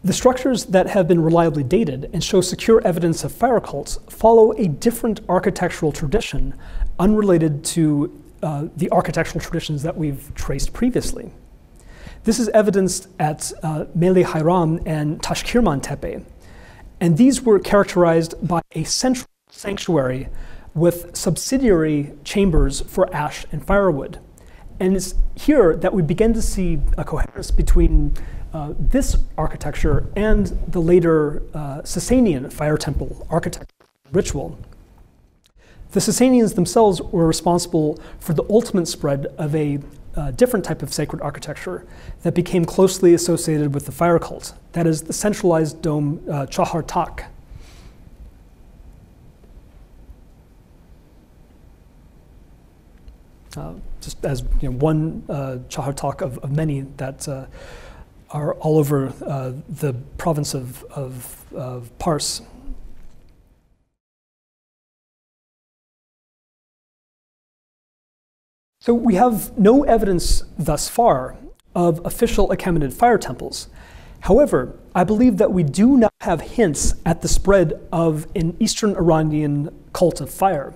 The structures that have been reliably dated and show secure evidence of fire cults follow a different architectural tradition unrelated to the architectural traditions that we've traced previously. This is evidenced at Mele Hayram and Tashkirman Tepe, and these were characterized by a central sanctuary with subsidiary chambers for ash and firewood. And it's here that we begin to see a coherence between this architecture and the later Sasanian fire temple architecture ritual. The Sasanians themselves were responsible for the ultimate spread of a different type of sacred architecture that became closely associated with the fire cult. That is the centralized dome Chahar Tak. Just as one Chahar Tak of many that are all over the province of Pārsa. So we have no evidence thus far of official Achaemenid fire temples. However, I believe that we do now have hints at the spread of an Eastern Iranian cult of fire,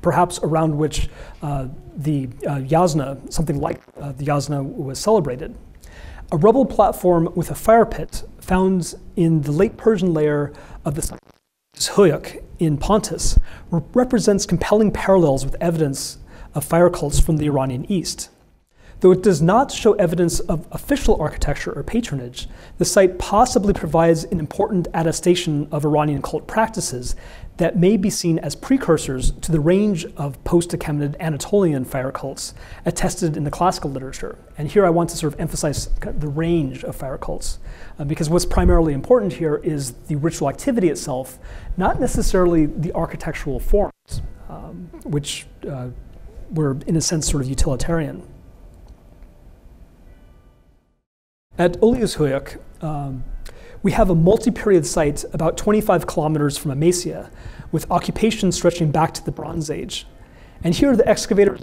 perhaps around which the Yasna, something like the Yasna, was celebrated. A rubble platform with a fire pit found in the late Persian layer of the Huyuk in Pontus represents compelling parallels with evidence of fire cults from the Iranian East. Though it does not show evidence of official architecture or patronage, the site possibly provides an important attestation of Iranian cult practices that may be seen as precursors to the range of post-Achaemenid Anatolian fire cults attested in the classical literature. And here I want to sort of emphasize the range of fire cults, because what's primarily important here is the ritual activity itself, not necessarily the architectural forms, which were in a sense sort of utilitarian. At Olius Huyuk, we have a multi-period site about 25 kilometers from Amasia, with occupation stretching back to the Bronze Age. And here the excavators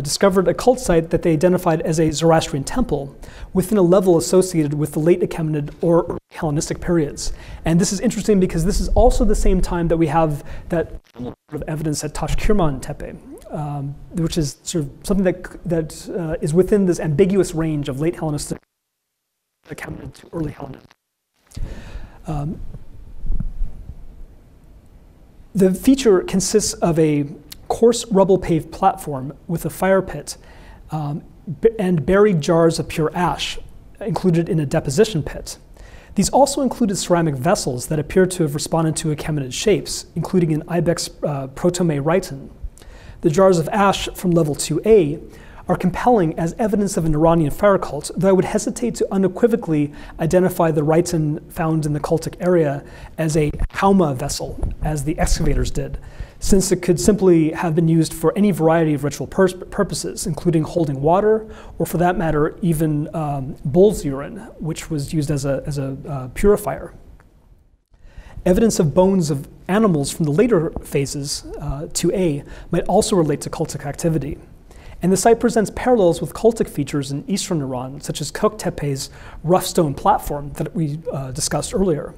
discovered a cult site that they identified as a Zoroastrian temple within a level associated with the late Achaemenid or early Hellenistic periods. And this is interesting because this is also the same time that we have that sort of evidence at Tashkirman Tepe, which is sort of something that is within this ambiguous range of late Hellenistic Achaemenid to early Hellenistic. The feature consists of a coarse rubble-paved platform with a fire pit and buried jars of pure ash included in a deposition pit. These also included ceramic vessels that appear to have responded to Achaemenid shapes, including an ibex protome rhyton. The jars of ash from level 2A are compelling as evidence of an Iranian fire cult, though I would hesitate to unequivocally identify the rhyton found in the cultic area as a hauma vessel, as the excavators did, since it could simply have been used for any variety of ritual purposes, including holding water, or for that matter, even bull's urine, which was used as a purifier. Evidence of bones of animals from the later phases, 2A, might also relate to cultic activity. And the site presents parallels with cultic features in eastern Iran, such as Koktepe's rough stone platform that we discussed earlier.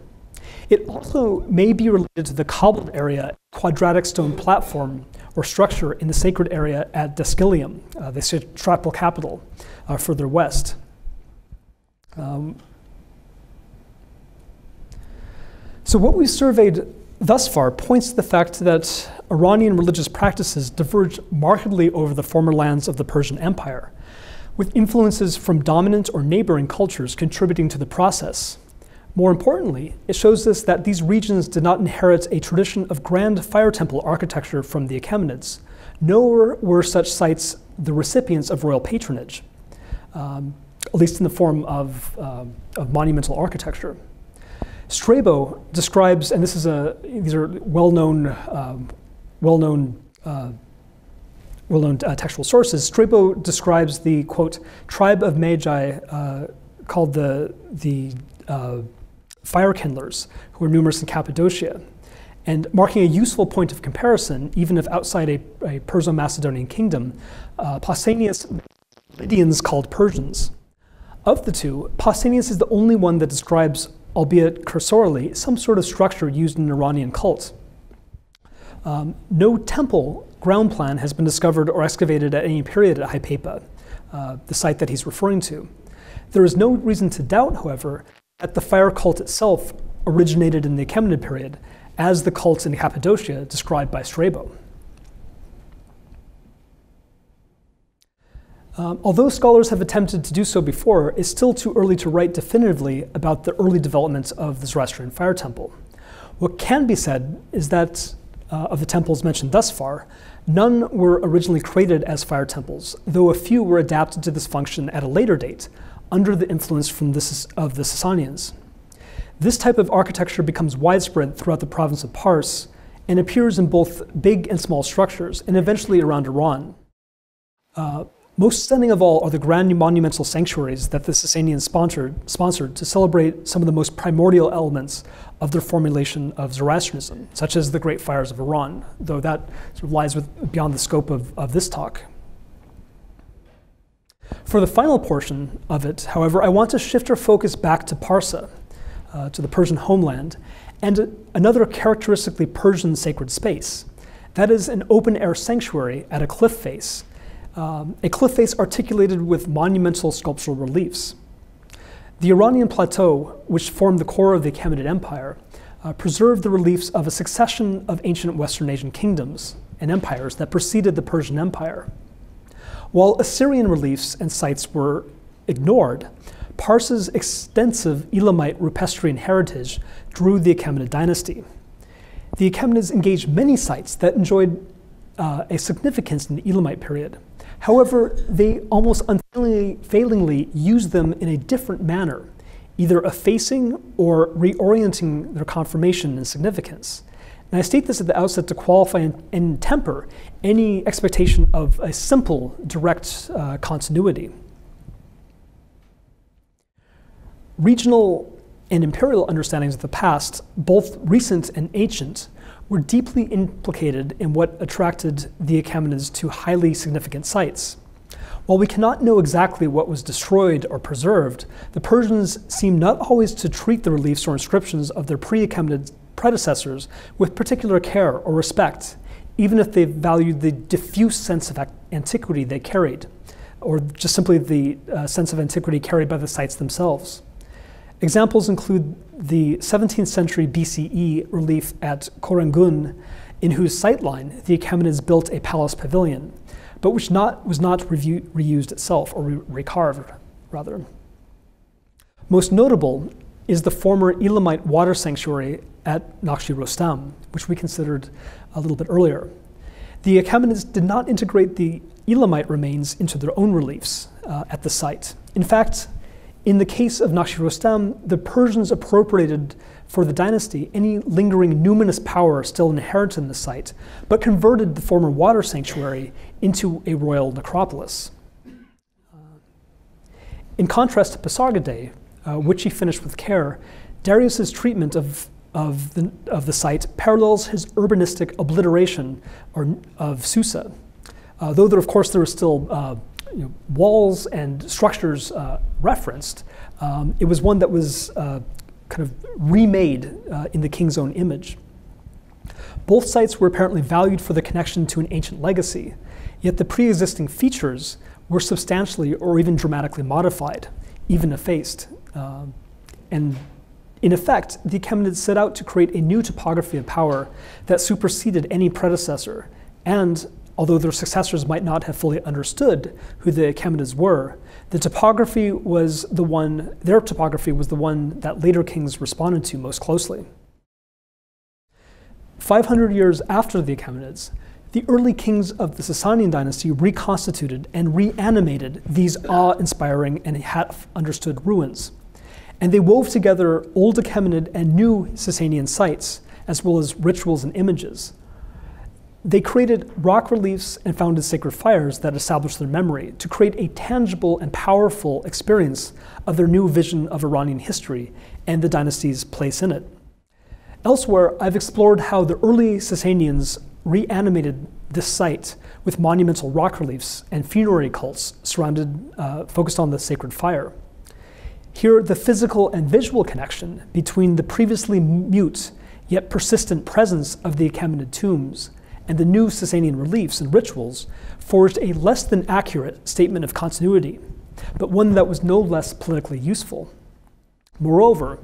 It also may be related to the cobbled area, quadratic stone platform or structure in the sacred area at Daskylium, the satrapal capital, further west. So what we've surveyed thus far points to the fact that Iranian religious practices diverge markedly over the former lands of the Persian Empire, with influences from dominant or neighboring cultures contributing to the process. More importantly, it shows us that these regions did not inherit a tradition of grand fire temple architecture from the Achaemenids, nor were such sites the recipients of royal patronage, at least in the form of monumental architecture. Strabo describes, and these are well-known well-known textual sources, Strabo describes the, quote, tribe of Magi called the fire kindlers, who were numerous in Cappadocia, and marking a useful point of comparison, even if outside a Perso-Macedonian kingdom, Pausanias Lydians called Persians. Of the two, Pausanias is the only one that describes, albeit cursorily, some sort of structure used in an Iranian cult. No temple ground plan has been discovered or excavated at any period at Hypatia, the site that he's referring to. There is no reason to doubt, however, that the fire cult itself originated in the Achaemenid period, as the cults in Cappadocia described by Strabo. Although scholars have attempted to do so before, it's still too early to write definitively about the early development of the Zoroastrian fire temple. What can be said is that of the temples mentioned thus far, none were originally created as fire temples, though a few were adapted to this function at a later date, under the influence of the Sasanians. This type of architecture becomes widespread throughout the province of Pārsa and appears in both big and small structures, and eventually around Iran. Most stunning of all are the grand monumental sanctuaries that the Sasanians sponsored to celebrate some of the most primordial elements of their formulation of Zoroastrianism, such as the Great Fires of Iran, though that sort of lies beyond the scope of this talk. For the final portion of it, however, I want to shift our focus back to Pārsa, to the Persian homeland, and another characteristically Persian sacred space. That is an open-air sanctuary at a cliff face articulated with monumental sculptural reliefs. The Iranian plateau, which formed the core of the Achaemenid Empire, preserved the reliefs of a succession of ancient Western Asian kingdoms and empires that preceded the Persian Empire. While Assyrian reliefs and sites were ignored, Pārsa's extensive Elamite Rupestrian heritage drew the Achaemenid dynasty. The Achaemenids engaged many sites that enjoyed a significance in the Elamite period. However, they almost unfailingly used them in a different manner, either effacing or reorienting their confirmation and significance. And I state this at the outset to qualify and temper any expectation of a simple, direct continuity. Regional and imperial understandings of the past, both recent and ancient, were deeply implicated in what attracted the Achaemenids to highly significant sites. While we cannot know exactly what was destroyed or preserved, the Persians seem not always to treat the reliefs or inscriptions of their pre-Achaemenid predecessors with particular care or respect, even if they valued the diffuse sense of antiquity they carried, or just simply the sense of antiquity carried by the sites themselves. Examples include the 17th century BCE relief at Korangun, in whose sightline the Achaemenids built a palace pavilion, but which was not reused itself, or recarved, rather. Most notable is the former Elamite water sanctuary at Naqsh-i-Rostam, which we considered a little bit earlier. The Achaemenids did not integrate the Elamite remains into their own reliefs at the site. In fact, in the case of Naqsh-i-Rostam, the Persians appropriated for the dynasty any lingering numinous power still inherent in the site, but converted the former water sanctuary into a royal necropolis. In contrast to Pasargadae, which he finished with care, Darius's treatment of the site parallels his urbanistic obliteration of Susa. Though there, of course, there were still walls and structures referenced, it was one that was kind of remade in the king's own image. Both sites were apparently valued for the connection to an ancient legacy, yet the pre-existing features were substantially or even dramatically modified, even effaced. And in effect, the Achaemenids set out to create a new topography of power that superseded any predecessor, and although their successors might not have fully understood who the Achaemenids were, their topography was the one that later kings responded to most closely. 500 years after the Achaemenids, the early kings of the Sasanian dynasty reconstituted and reanimated these awe-inspiring and half-understood ruins. And they wove together old Achaemenid and new Sasanian sites, as well as rituals and images. They created rock reliefs and founded sacred fires that established their memory to create a tangible and powerful experience of their new vision of Iranian history and the dynasty's place in it. Elsewhere, I've explored how the early Sasanians reanimated this site with monumental rock reliefs and funerary cults focused on the sacred fire. Here, the physical and visual connection between the previously mute yet persistent presence of the Achaemenid tombs and the new Sasanian reliefs and rituals forged a less than accurate statement of continuity, but one that was no less politically useful. Moreover,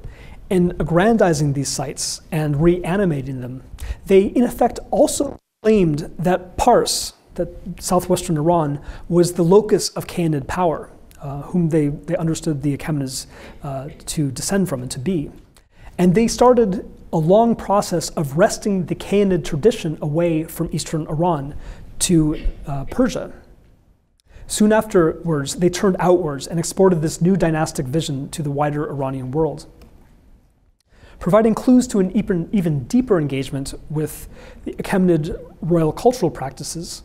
in aggrandizing these sites and reanimating them, they in effect also claimed that Pārsa, that southwestern Iran, was the locus of Achaemenid power, whom they understood the Achaemenids to descend from and to be. And they started a long process of wresting the Achaemenid tradition away from eastern Iran to Persia. Soon afterwards, they turned outwards and exported this new dynastic vision to the wider Iranian world. Providing clues to an even deeper engagement with the Achaemenid royal cultural practices,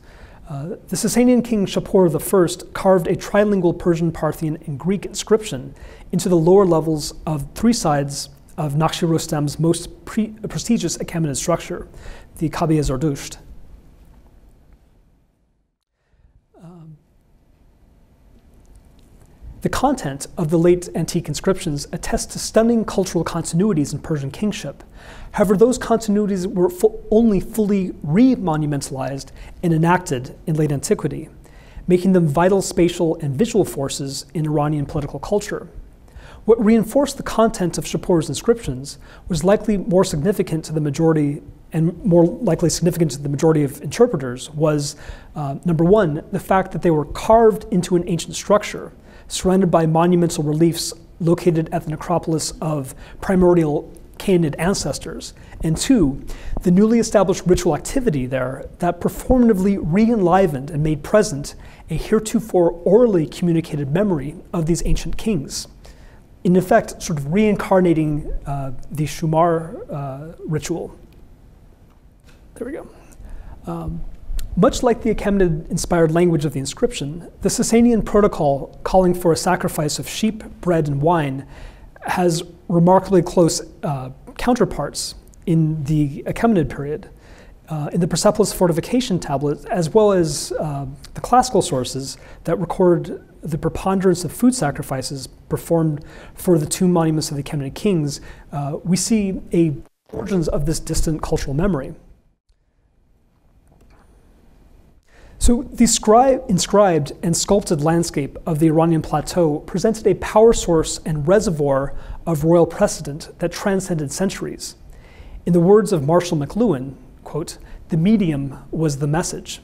the Sasanian king Shapur I carved a trilingual Persian, Parthian, and Greek inscription into the lower levels of three sides of Naqsh-i-Rustam's most prestigious Achaemenid structure, the Kabe-i-Zardusht. The content of the late antique inscriptions attests to stunning cultural continuities in Persian kingship. However, those continuities were only fully re-monumentalized and enacted in late antiquity, making them vital spatial and visual forces in Iranian political culture. What reinforced the content of Shapur's inscriptions was likely more significant to the majority and more likely significant to the majority of interpreters was, number one, the fact that they were carved into an ancient structure, surrounded by monumental reliefs located at the necropolis of primordial Achaemenid ancestors, and two, the newly established ritual activity there that performatively re-enlivened and made present a heretofore orally communicated memory of these ancient kings, in effect sort of reincarnating the Shumar ritual. There we go. Much like the Achaemenid-inspired language of the inscription, the Sasanian protocol calling for a sacrifice of sheep, bread, and wine has remarkably close counterparts in the Achaemenid period. In the Persepolis fortification tablet, as well as the classical sources that record the preponderance of food sacrifices performed for the tomb monuments of the Achaemenid kings, we see origins of this distant cultural memory. So the inscribed and sculpted landscape of the Iranian plateau presented a power source and reservoir of royal precedent that transcended centuries. In the words of Marshall McLuhan, quote, "The medium was the message."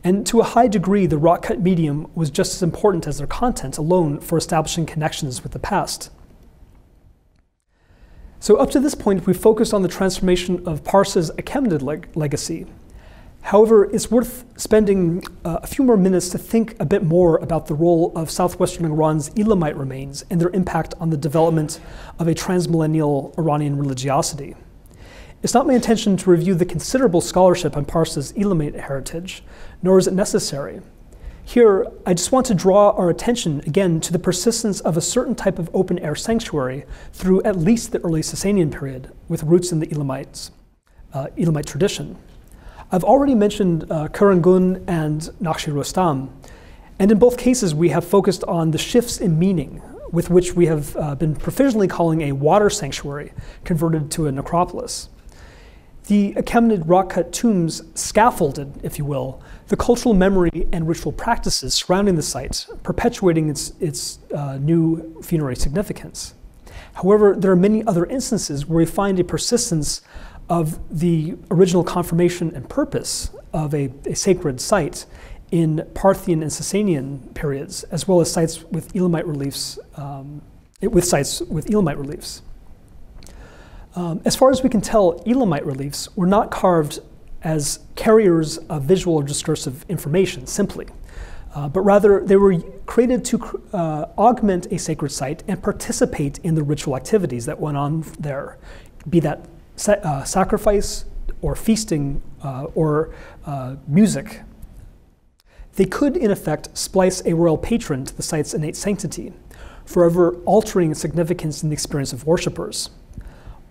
And to a high degree, the rock-cut medium was just as important as their content alone for establishing connections with the past. So up to this point, we've focused on the transformation of Pārsa's Achaemenid legacy. However, it's worth spending a few more minutes to think a bit more about the role of southwestern Iran's Elamite remains and their impact on the development of a transmillennial Iranian religiosity. It's not my intention to review the considerable scholarship on Pārsa's Elamite heritage, nor is it necessary. Here, I just want to draw our attention again to the persistence of a certain type of open-air sanctuary through at least the early Sasanian period, with roots in the Elamite tradition. I've already mentioned Karangun and Naqsh-i-Rustam, and in both cases we have focused on the shifts in meaning with which we have been provisionally calling a water sanctuary converted to a necropolis. The Achaemenid rock-cut tombs scaffolded, if you will, the cultural memory and ritual practices surrounding the site, perpetuating its new funerary significance. However, there are many other instances where we find a persistence of the original confirmation and purpose of a sacred site in Parthian and Sasanian periods, as well as sites with Elamite reliefs. As far as we can tell, Elamite reliefs were not carved as carriers of visual or discursive information simply, but rather they were created to augment a sacred site and participate in the ritual activities that went on there, be that sacrifice, or feasting or music. They could, in effect, splice a royal patron to the site's innate sanctity, forever altering its significance in the experience of worshippers.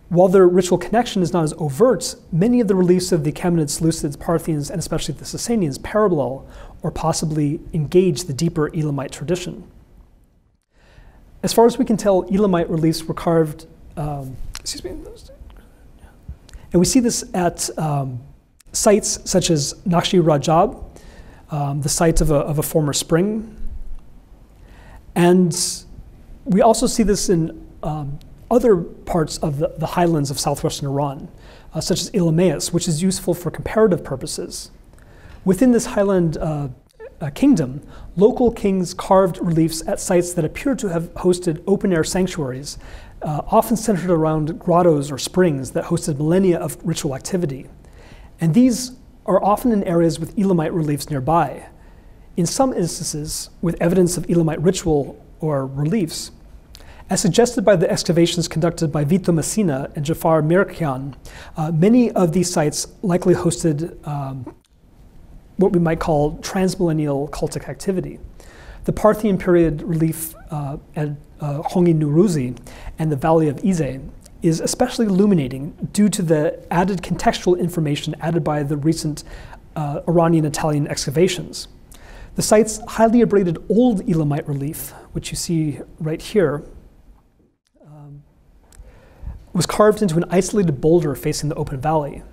While their ritual connection is not as overt, many of the reliefs of the Achaemenids, Seleucids, Parthians, and especially the Sasanians parallel or possibly engage the deeper Elamite tradition. As far as we can tell, Elamite reliefs were carved, and we see this at sites such as Nakshi Rajab, the site of a former spring. And we also see this in other parts of the highlands of southwestern Iran, such as Elameus, which is useful for comparative purposes. Within this highland kingdom, local kings carved reliefs at sites that appear to have hosted open-air sanctuaries, often centered around grottos or springs that hosted millennia of ritual activity. And these are often in areas with Elamite reliefs nearby. In some instances, with evidence of Elamite ritual or reliefs, as suggested by the excavations conducted by Vito Messina and Jafar Mirkian, many of these sites likely hosted what we might call transmillenial cultic activity. The Parthian period relief at Hongi Nuruzi and the Valley of Ize is especially illuminating due to the added contextual information added by the recent Iranian-Italian excavations. The site's highly abraded old Elamite relief, which you see right here, was carved into an isolated boulder facing the open valley.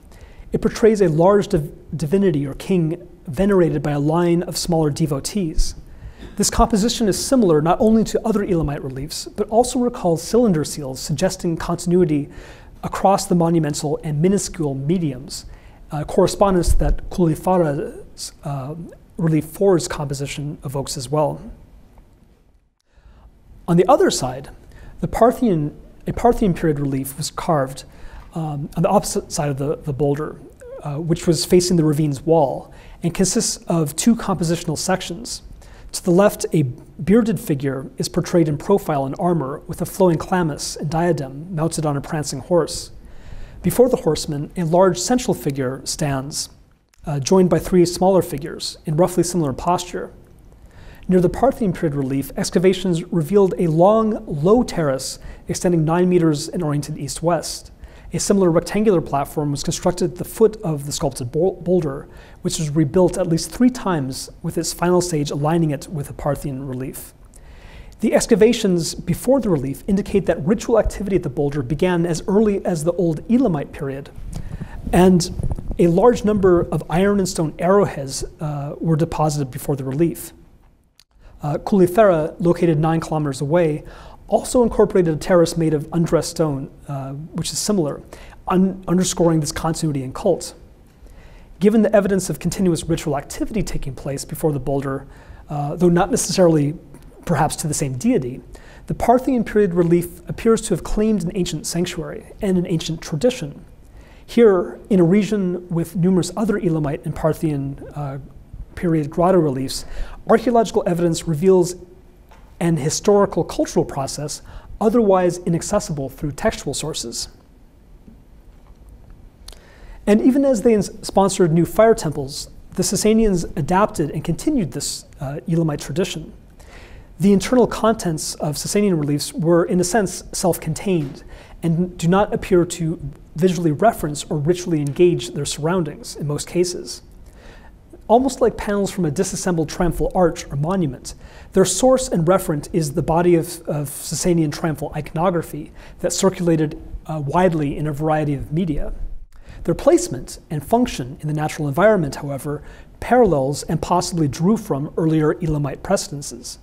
It portrays a large divinity or king venerated by a line of smaller devotees. This composition is similar not only to other Elamite reliefs, but also recalls cylinder seals, suggesting continuity across the monumental and minuscule mediums, correspondence that Kulifara's relief 4's composition evokes as well. On the other side, a Parthian period relief was carved on the opposite side of the boulder, which was facing the ravine's wall, and consists of two compositional sections. To the left, a bearded figure is portrayed in profile in armor with a flowing chlamys and diadem mounted on a prancing horse. Before the horseman, a large central figure stands, joined by three smaller figures in roughly similar posture. Near the Parthian period relief, excavations revealed a long, low terrace extending 9 meters and oriented east-west. A similar rectangular platform was constructed at the foot of the sculpted boulder, which was rebuilt at least 3 times, with its final stage aligning it with the Parthian relief. The excavations before the relief indicate that ritual activity at the boulder began as early as the old Elamite period, and a large number of iron and stone arrowheads were deposited before the relief. Kulifera, located 9 kilometers away, also incorporated a terrace made of undressed stone, which is similar, underscoring this continuity in cult. Given the evidence of continuous ritual activity taking place before the boulder, though not necessarily perhaps to the same deity, the Parthian period relief appears to have claimed an ancient sanctuary and an ancient tradition. Here, in a region with numerous other Elamite and Parthian period grotto reliefs, archaeological evidence reveals an historical cultural process otherwise inaccessible through textual sources. And even as they sponsored new fire temples, the Sasanians adapted and continued this Elamite tradition. The internal contents of Sasanian reliefs were, in a sense, self-contained and do not appear to visually reference or ritually engage their surroundings in most cases. Almost like panels from a disassembled triumphal arch or monument, their source and referent is the body of Sasanian triumphal iconography that circulated widely in a variety of media. Their placement and function in the natural environment, however, parallels and possibly drew from earlier Elamite precedences.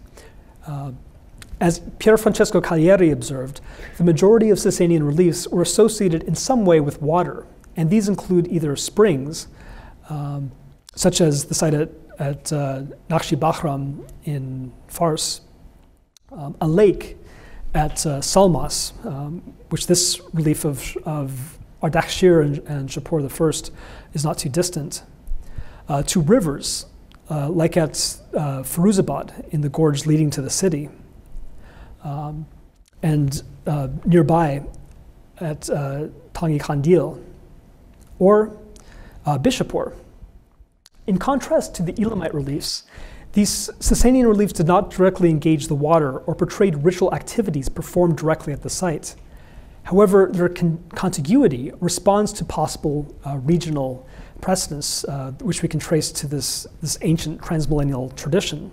As Pier Francesco Cagliari observed, the majority of Sasanian reliefs were associated in some way with water, and these include either springs, such as the site at Nakshi Bahram in Fars, a lake at Salmas, which this relief of Ardashir and Shapur I is not too distant, to rivers, like at Firuzabad in the gorge leading to the city, and nearby at Tangi Kandil, or Bishapur. In contrast to the Elamite reliefs, these Sasanian reliefs did not directly engage the water or portrayed ritual activities performed directly at the site. However, their contiguity responds to possible regional precedents, which we can trace to this ancient transmillennial tradition.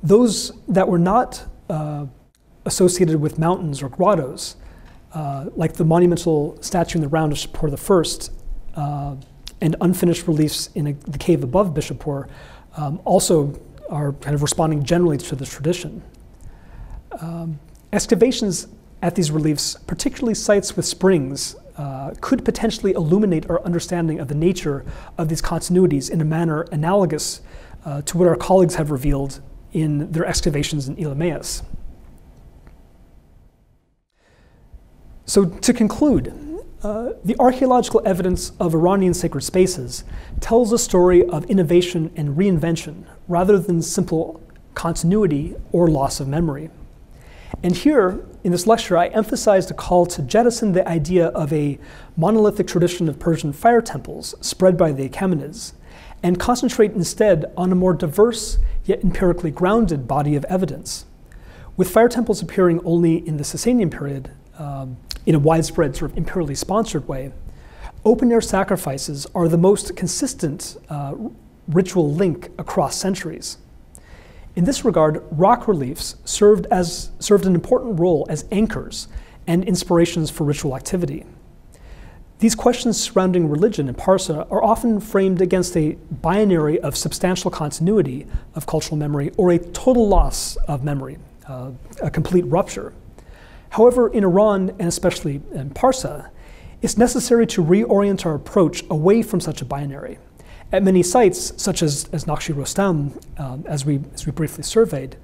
Those that were not associated with mountains or grottos, like the monumental statue in the round of Shapur I, and unfinished reliefs in the cave above Bishapur, also are kind of responding generally to this tradition. Excavations at these reliefs, particularly sites with springs, could potentially illuminate our understanding of the nature of these continuities in a manner analogous to what our colleagues have revealed in their excavations in Elymais. So to conclude, the archaeological evidence of Iranian sacred spaces tells a story of innovation and reinvention rather than simple continuity or loss of memory. And here, in this lecture, I emphasized a call to jettison the idea of a monolithic tradition of Persian fire temples spread by the Achaemenids, and concentrate instead on a more diverse yet empirically grounded body of evidence. With fire temples appearing only in the Sasanian period, in a widespread sort of imperially sponsored way, open-air sacrifices are the most consistent ritual link across centuries. In this regard, rock reliefs served an important role as anchors and inspirations for ritual activity. These questions surrounding religion in Pārsa are often framed against a binary of substantial continuity of cultural memory or a total loss of memory, a complete rupture. However, in Iran, and especially in Pārsa, it's necessary to reorient our approach away from such a binary. At many sites, such as Naqsh-i-Rostam, as we briefly surveyed,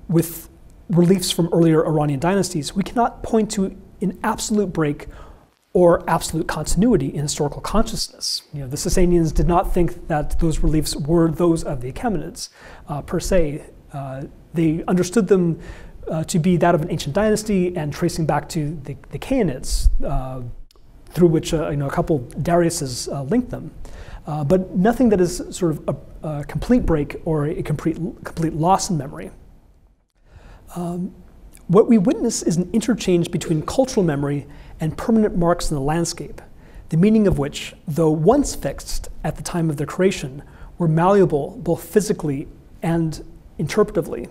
with reliefs from earlier Iranian dynasties, we cannot point to an absolute break or absolute continuity in historical consciousness. You know, the Sasanians did not think that those reliefs were those of the Achaemenids per se. They understood them to be that of an ancient dynasty and tracing back to the Canepids, through which a couple Dariuses linked them. But nothing that is sort of a complete break or a complete loss in memory. What we witness is an interchange between cultural memory and permanent marks in the landscape, the meaning of which, though once fixed at the time of their creation, were malleable both physically and interpretively.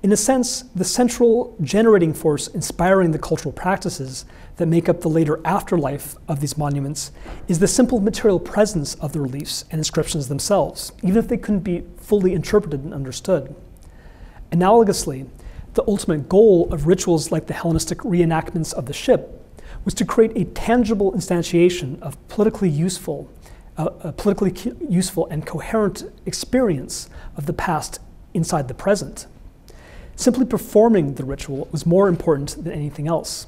In a sense, the central generating force inspiring the cultural practices that make up the later afterlife of these monuments is the simple material presence of the reliefs and inscriptions themselves, even if they couldn't be fully interpreted and understood. Analogously, the ultimate goal of rituals like the Hellenistic reenactments of the ship was to create a tangible instantiation of politically useful and coherent experience of the past inside the present. Simply performing the ritual was more important than anything else.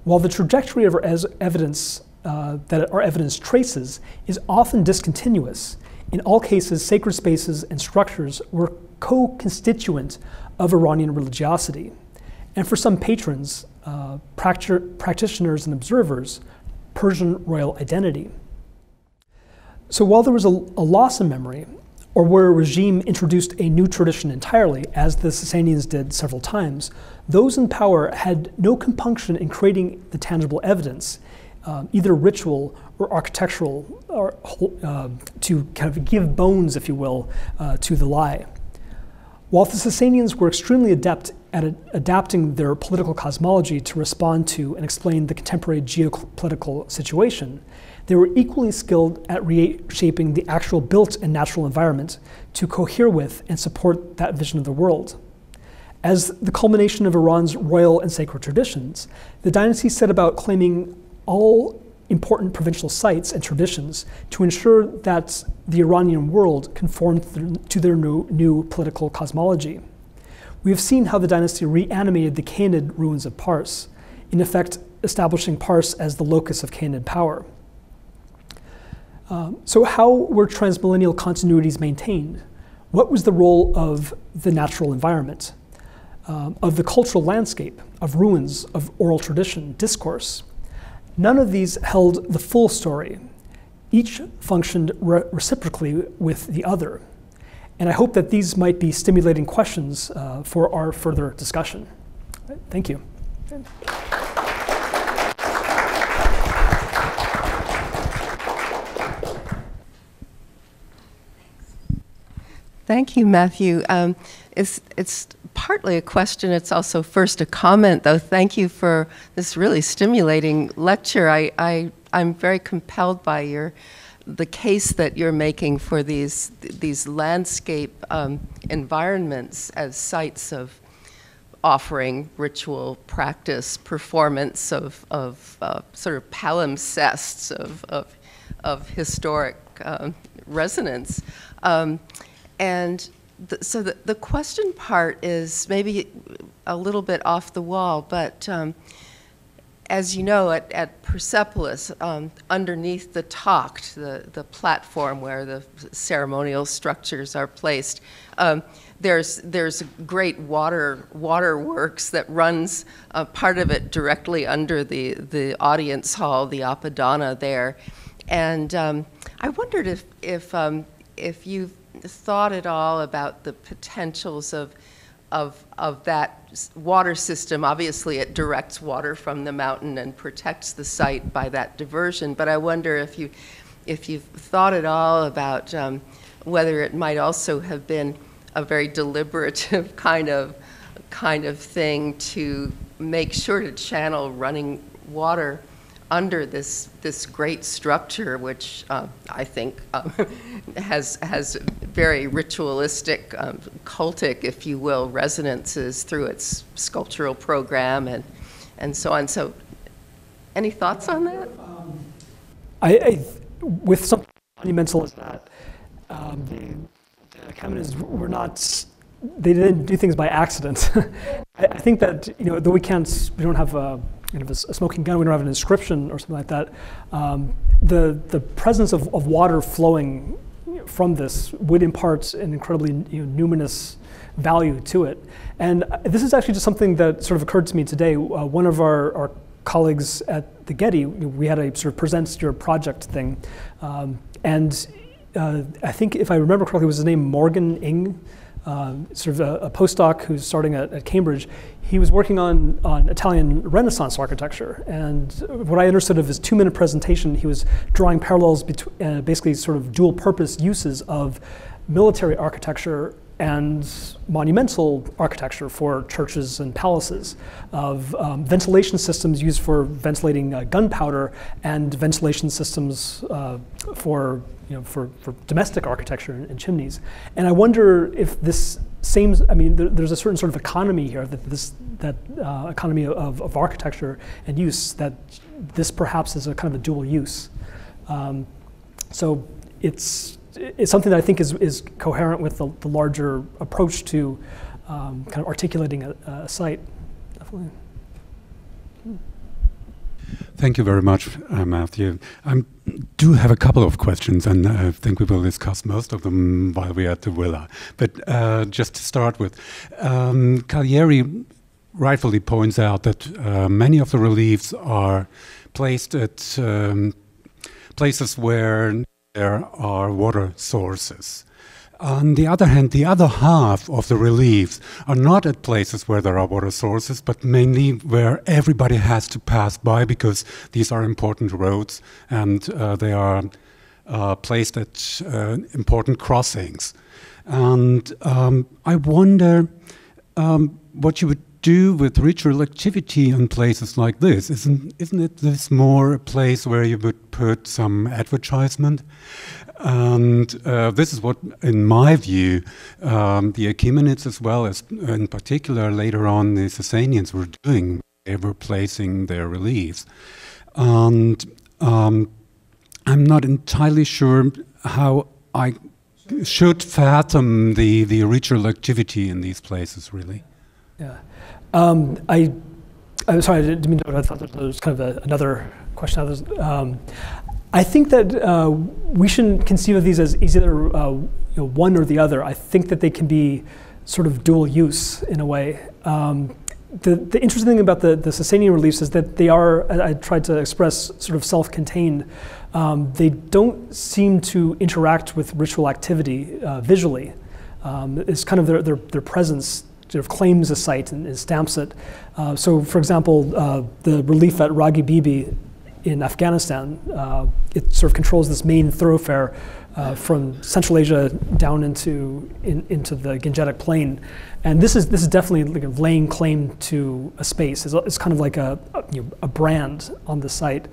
While the trajectory of our evidence that our evidence traces is often discontinuous, in all cases, sacred spaces and structures were co-constituent of Iranian religiosity, and for some patrons, practitioners and observers, Persian royal identity. So while there was a loss in memory, or where a regime introduced a new tradition entirely, as the Sasanians did several times, those in power had no compunction in creating the tangible evidence, either ritual or architectural, or to kind of give bones, if you will, to the lie. While the Sasanians were extremely adept at adapting their political cosmology to respond to and explain the contemporary geopolitical situation, they were equally skilled at reshaping the actual built and natural environment to cohere with and support that vision of the world. As the culmination of Iran's royal and sacred traditions, the dynasty set about claiming all important provincial sites and traditions to ensure that the Iranian world conformed to their new political cosmology. We have seen how the dynasty reanimated the Achaemenid ruins of Pārsa, in effect establishing Pārsa as the locus of Achaemenid power. So how were transmillennial continuities maintained? What was the role of the natural environment, of the cultural landscape, of ruins, of oral tradition, discourse? None of these held the full story. Each functioned reciprocally with the other. And I hope that these might be stimulating questions for our further discussion. Thank you. Thank you, Matthew. It's partly a question. It's also first a comment, though. Thank you for this really stimulating lecture. I'm very compelled by the case that you're making for these landscape environments as sites of offering, ritual, practice, performance of sort of palimpsests of historic resonance. So the question part is maybe a little bit off the wall, but as you know, at Persepolis, underneath the Tocht, the platform where the ceremonial structures are placed, there's great waterworks that runs part of it directly under the audience hall, the Apadana there, and I wondered if you've thought at all about the potentials of that water system. Obviously, it directs water from the mountain and protects the site by that diversion. But I wonder if you've thought at all about whether it might also have been a very deliberative kind of thing to make sure to channel running water under this great structure, which I think has very ritualistic, cultic, if you will, resonances through its sculptural program and so on. So, any thoughts on that? With something monumental as that, the Achaemenids were not. They didn't do things by accident. I think that though we don't have a smoking gun, we don't have an inscription or something like that. The presence of water flowing from this would impart an incredibly numinous value to it. And this is actually just something that sort of occurred to me today. One of our colleagues at the Getty, we had a sort of presents your project thing, and I think if I remember correctly, was his name Morgan Ing. Sort of a postdoc who's starting at Cambridge. He was working on Italian Renaissance architecture, and what I understood of his 2-minute presentation, he was drawing parallels between basically sort of dual purpose uses of military architecture and monumental architecture for churches and palaces, of ventilation systems used for ventilating gunpowder and ventilation systems for domestic architecture and chimneys. And I wonder if this same, there's a certain sort of economy here, that economy of architecture and use, that this perhaps is a kind of a dual use. So it's something that I think is coherent with the larger approach to kind of articulating a site, definitely. Thank you very much, Matthew. I do have a couple of questions, and I think we will discuss most of them while we are at the villa. But just to start with, Calieri rightfully points out that many of the reliefs are placed at places where there are water sources. On the other hand, the other half of the reliefs are not at places where there are water sources, but mainly where everybody has to pass by because these are important roads and they are placed at important crossings. And I wonder what you would do with ritual activity in places like this. Isn't it this more a place where you would put some advertisement? And this is what, in my view, the Achaemenids, as well as in particular later on the Sasanians, were doing. They were placing their reliefs. And I'm not entirely sure how I should fathom the ritual activity in these places, really. Yeah. I'm sorry, I didn't mean to, I thought there was kind of another question. I think that we shouldn't conceive of these as either one or the other. I think that they can be sort of dual use in a way. the interesting thing about the Sasanian reliefs is that they are, I tried to express, sort of self-contained. They don't seem to interact with ritual activity visually. It's kind of their presence sort of claims a site and stamps it. So, for example, the relief at Ragi Bibi in Afghanistan, it sort of controls this main thoroughfare from Central Asia down into the Gangetic Plain, and this is definitely like laying claim to a space. It's kind of like a brand on the site.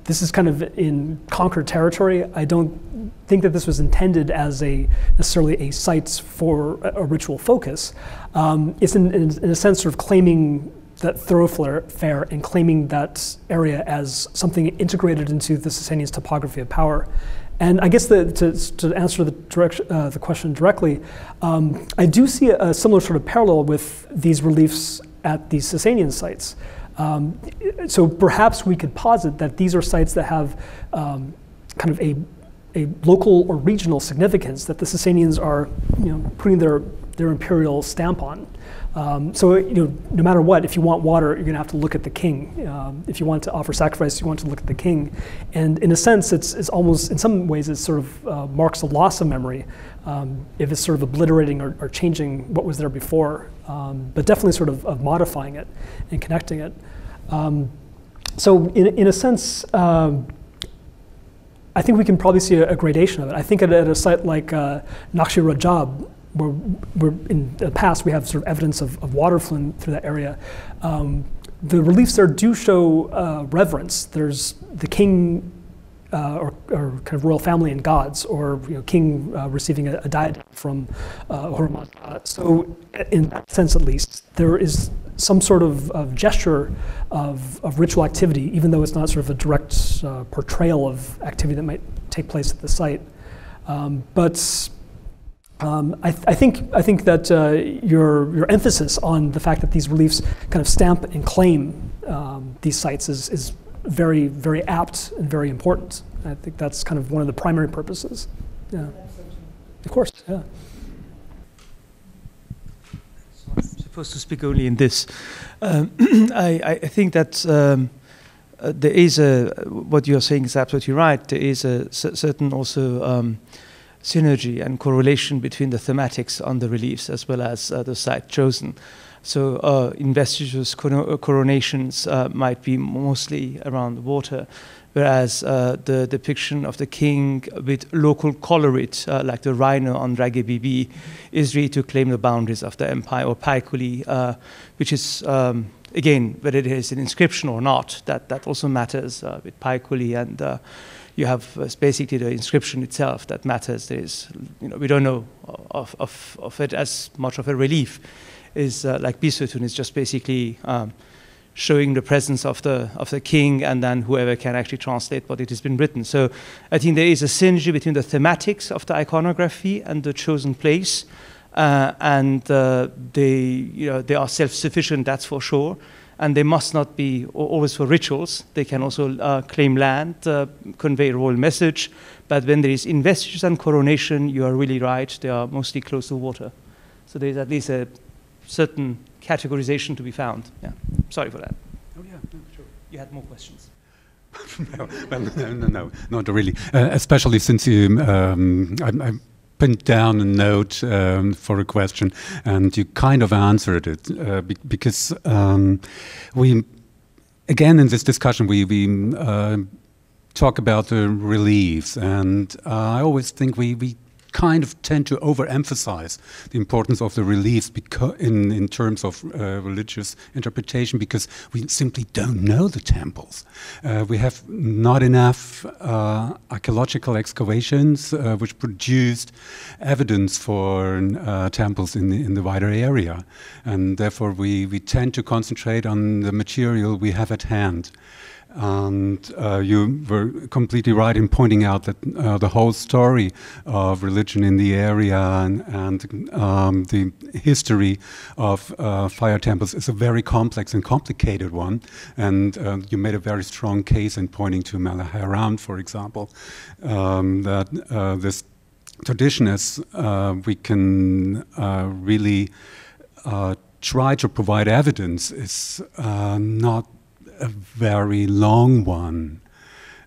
This is kind of in conquered territory. I don't think that this was intended as necessarily a site for a ritual focus. It's in a sense sort of claiming that thoroughfare and claiming that area as something integrated into the Sasanian's topography of power. And I guess to answer the question directly, I do see a similar sort of parallel with these reliefs at these Sasanian sites. So perhaps we could posit that these are sites that have kind of a local or regional significance that the Sasanians are putting their imperial stamp on. So no matter what, if you want water, you're going to have to look at the king. If you want to offer sacrifice, you want to look at the king. And in a sense, it's almost, in some ways, it sort of marks a loss of memory if it's sort of obliterating or changing what was there before, but definitely sort of modifying it and connecting it. So in a sense, I think we can probably see a gradation of it. I think at a site like Naqsh Rajab, where in the past we have sort of evidence of water flowing through that area, the reliefs there do show reverence. There's the king or kind of royal family and gods, or king receiving a diadem from Hormuzd. So in that sense, at least, there is some sort of gesture of ritual activity, even though it's not sort of a direct portrayal of activity that might take place at the site. I think that your emphasis on the fact that these reliefs kind of stamp and claim these sites is very, very apt and very important. I think that's kind of one of the primary purposes. Yeah, of course. Yeah. I'm supposed to speak only in this. I think that there is what you're saying is absolutely right. There is a certain also synergy and correlation between the thematics on the reliefs as well as the site chosen. So investitures, coronations might be mostly around water, whereas the depiction of the king with local colorate, like the rhino on Ragi Bibi, is really to claim the boundaries of the empire, or Paikuli, which is, again, whether it is an inscription or not, that also matters with Paikuli, and you have basically the inscription itself that matters. There is, we don't know of it as much of a relief. Is like Bisotun is just basically showing the presence of the king, and then whoever can actually translate what it has been written. So I think there is a synergy between the thematics of the iconography and the chosen place, and they are self-sufficient, that's for sure. And they must not be always for rituals. They can also claim land, convey a royal message. But when there is investitures and coronation, you are really right, they are mostly close to water. So there is at least a certain categorization to be found. Yeah, sorry for that. Oh yeah, no, sure. You had more questions. no, not really. Especially since you, I pinned down a note for a question, and you kind of answered it because we, again, in this discussion, we talk about the reliefs, and I always think we kind of tend to overemphasize the importance of the reliefs in terms of religious interpretation, because we simply don't know the temples. We have not enough archaeological excavations which produced evidence for temples in the wider area, and therefore we tend to concentrate on the material we have at hand. And you were completely right in pointing out that the whole story of religion in the area and the history of fire temples is a very complex and complicated one. And you made a very strong case in pointing to Malaharam, for example, that this tradition as we can really try to provide evidence is not a very long one.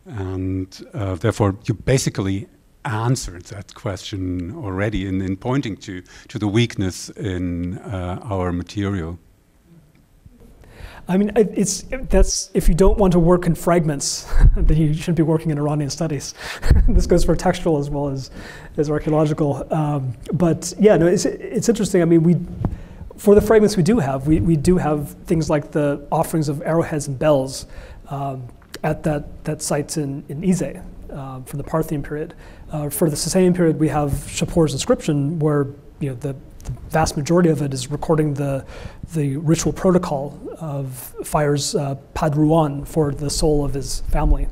And therefore, you basically answered that question already in pointing to the weakness in our material. I mean, that's if you don't want to work in fragments, then you shouldn't be working in Iranian studies. This goes for textual as well as archaeological. But yeah, no, it's interesting. I mean, for the fragments we do have, we do have things like the offerings of arrowheads and bells at that site in Ize from the Parthian period. For the Sasanian period, we have Shapur's inscription, where the vast majority of it is recording the ritual protocol of Fire's Padruan for the soul of his family.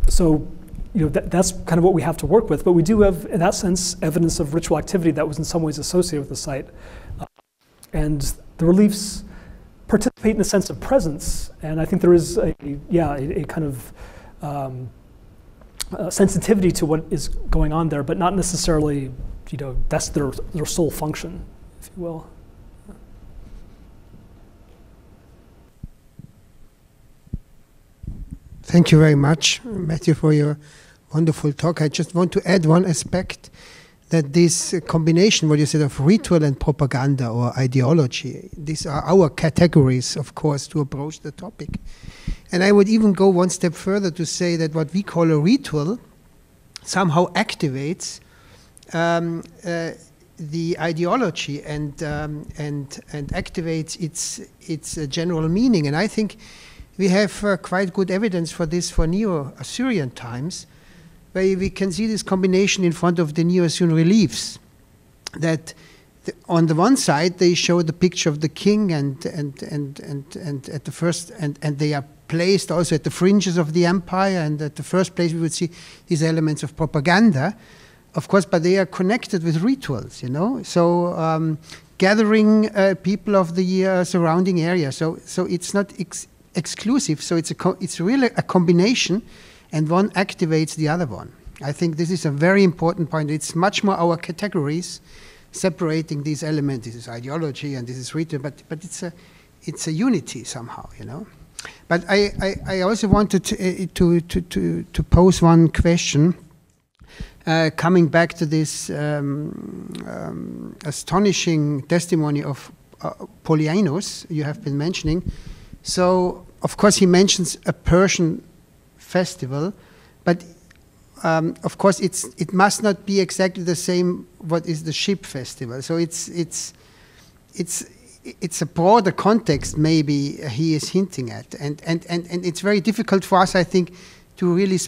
So that's kind of what we have to work with. But we do have, in that sense, evidence of ritual activity that was in some ways associated with the site. And the reliefs participate in a sense of presence. And I think there is a kind of sensitivity to what is going on there, but not necessarily, that's their sole function, if you will. Thank you very much, Matthew, for your wonderful talk. I just want to add one aspect, that this combination, what you said, of ritual and propaganda or ideology, these are our categories, of course, to approach the topic. And I would even go one step further to say that what we call a ritual somehow activates the ideology and activates its general meaning. And I think we have quite good evidence for this for Neo-Assyrian times, where we can see this combination in front of the Neo-Assyrian reliefs. That on the one side they show the picture of the king and at the first and they are placed also at the fringes of the empire, and at the first place we would see these elements of propaganda, of course, but they are connected with rituals, So gathering people of the surrounding area. So it's not exclusive. So it's really a combination, and one activates the other one. I think this is a very important point. It's much more our categories separating these elements. This is ideology and this is ritual, but it's a unity somehow, But I also wanted to pose one question, coming back to this astonishing testimony of Polyaenos you have been mentioning. So, of course, he mentions a Persian festival, but of course it must not be exactly the same what is the ship festival. So it's a broader context maybe he is hinting at, and it's very difficult for us, I think, to really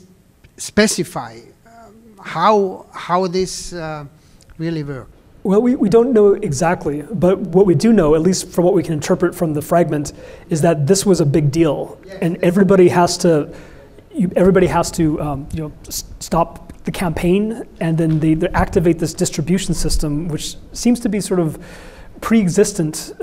specify how this really works. Well, we don't know exactly, but what we do know, at least from what we can interpret from the fragment, is that this was a big deal, and everybody has to stop the campaign, and then they activate this distribution system, which seems to be sort of pre-existent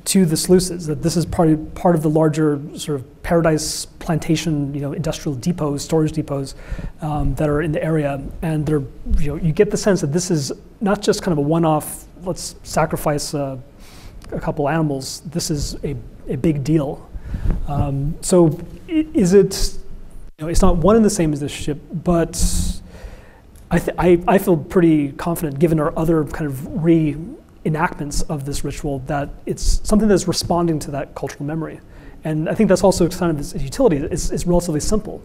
to the Seleucids. That this is part of the larger sort of paradise plantation, industrial depots, storage depots that are in the area, and they're, you get the sense that this is not just kind of a one-off. Let's sacrifice a couple animals. This is a big deal. So is it? It's not one and the same as this ship, but I feel pretty confident, given our other kind of reenactments of this ritual, that it's something that's responding to that cultural memory. And I think that's also kind of its utility. It's relatively simple.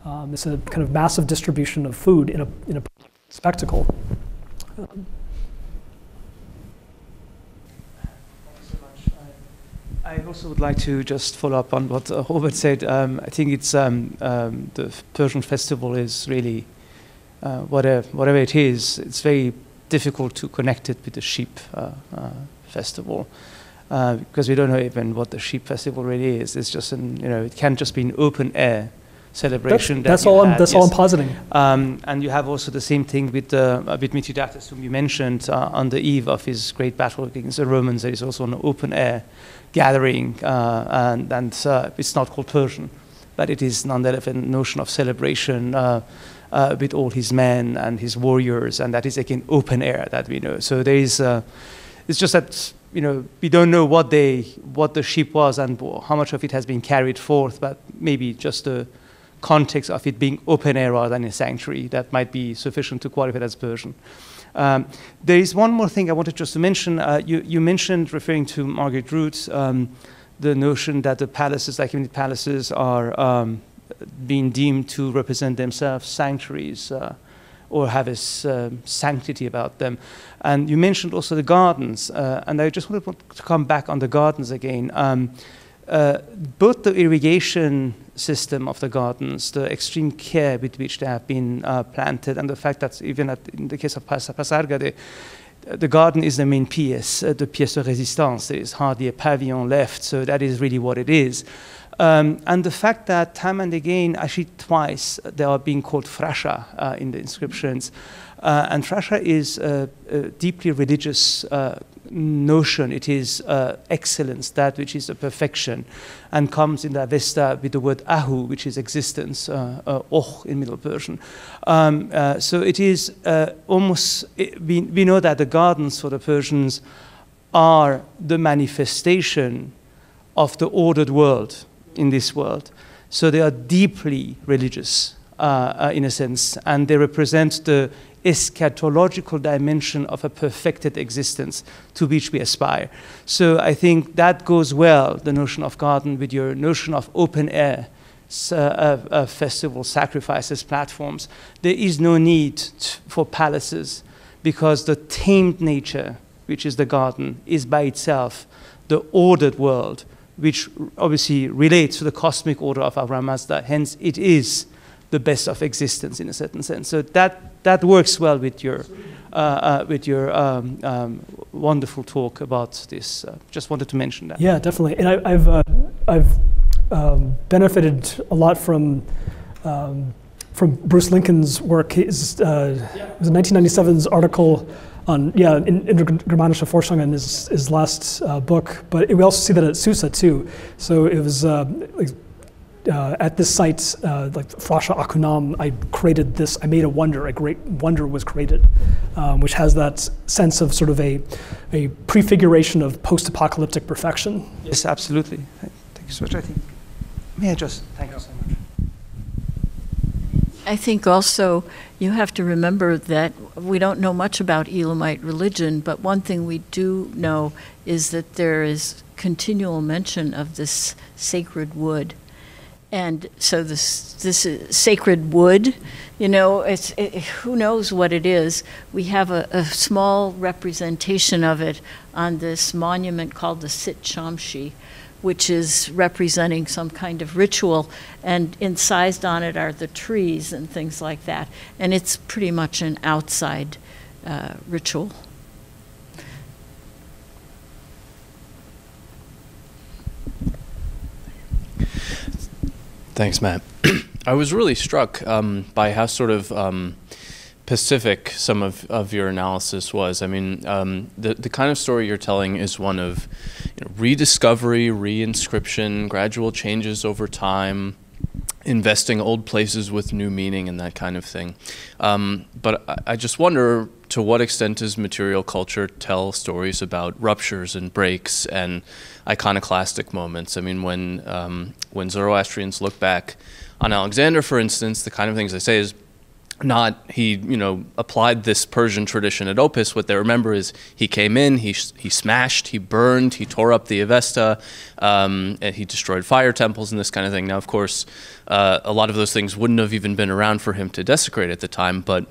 It's a kind of massive distribution of food in a spectacle. Thank you so much. I also would like to just follow up on what Robert said. I think it's the Persian festival is really, whatever it is, it's very difficult to connect it with the sheep festival. Because we don't know even what the sheep festival really is. It's just it can't just be an open air celebration. That's all I'm positing. And you have also the same thing with Mithridates, whom you mentioned on the eve of his great battle against the Romans. There is also an open air gathering, and it's not called Persian, but it is nonetheless a notion of celebration. with all his men and his warriors, and that is again open air that we know. So there is, it's just that we don't know what the ship was and how much of it has been carried forth, but maybe just the context of it being open air rather than a sanctuary that might be sufficient to qualify it as Persian. There is one more thing I wanted just to mention. You mentioned, referring to Margaret Root, the notion that the palaces, like Achaemenid palaces, are being deemed to represent themselves sanctuaries or have a sanctity about them. And you mentioned also the gardens, and I just wanted to come back on the gardens again. Both the irrigation system of the gardens, the extreme care with which they have been planted, and the fact that even in the case of Pasargade, the garden is the main pièce, the pièce de résistance. There is hardly a pavilion left, so that is really what it is. And the fact that time and again, actually twice, they are being called frasha in the inscriptions. And frasha is a deeply religious notion. It is excellence, that which is a perfection, and comes in the Avesta with the word ahu, which is existence, och in Middle Persian. So it is almost, we know that the gardens for the Persians are the manifestation of the ordered world in this world. So they are deeply religious in a sense, and they represent the eschatological dimension of a perfected existence to which we aspire. So I think that goes well, the notion of garden, with your notion of open air, festival, sacrifices, platforms. There is no need for palaces, because the tamed nature, which is the garden, is by itself the ordered world, which obviously relates to the cosmic order of Ahura Mazda. Hence, it is the best of existence in a certain sense. So that works well with your wonderful talk about this. Just wanted to mention that. Yeah, definitely. And I've benefited a lot from Bruce Lincoln's work. It was a 1997's article on Intergermanische Forschung, in his last book. But we also see that at Susa too. So it was at this site, like Frasha Akunam, I created this. I made a wonder. A great wonder was created, which has that sense of sort of a prefiguration of post-apocalyptic perfection. Yes, absolutely. Thank you so much. I think. May I just thank you so much. I think also you have to remember that we don't know much about Elamite religion, but one thing we do know is that there is continual mention of this sacred wood. And so this is sacred wood, who knows what it is. We have a small representation of it on this monument called the Sit Shamshi, which is representing some kind of ritual, and incised on it are the trees and things like that. And it's pretty much an outside ritual. Thanks, Matt. I was really struck by how sort of specific some of your analysis was. I mean, the kind of story you're telling is one of rediscovery, reinscription, gradual changes over time, investing old places with new meaning and that kind of thing. But I just wonder, to what extent does material culture tell stories about ruptures and breaks and iconoclastic moments? I mean, when Zoroastrians look back on Alexander, for instance, the kind of things they say is not he applied this Persian tradition at Opis. What they remember is he came in, he smashed, he burned, he tore up the Avesta, and he destroyed fire temples and this kind of thing. Now, of course, a lot of those things wouldn't have even been around for him to desecrate at the time, but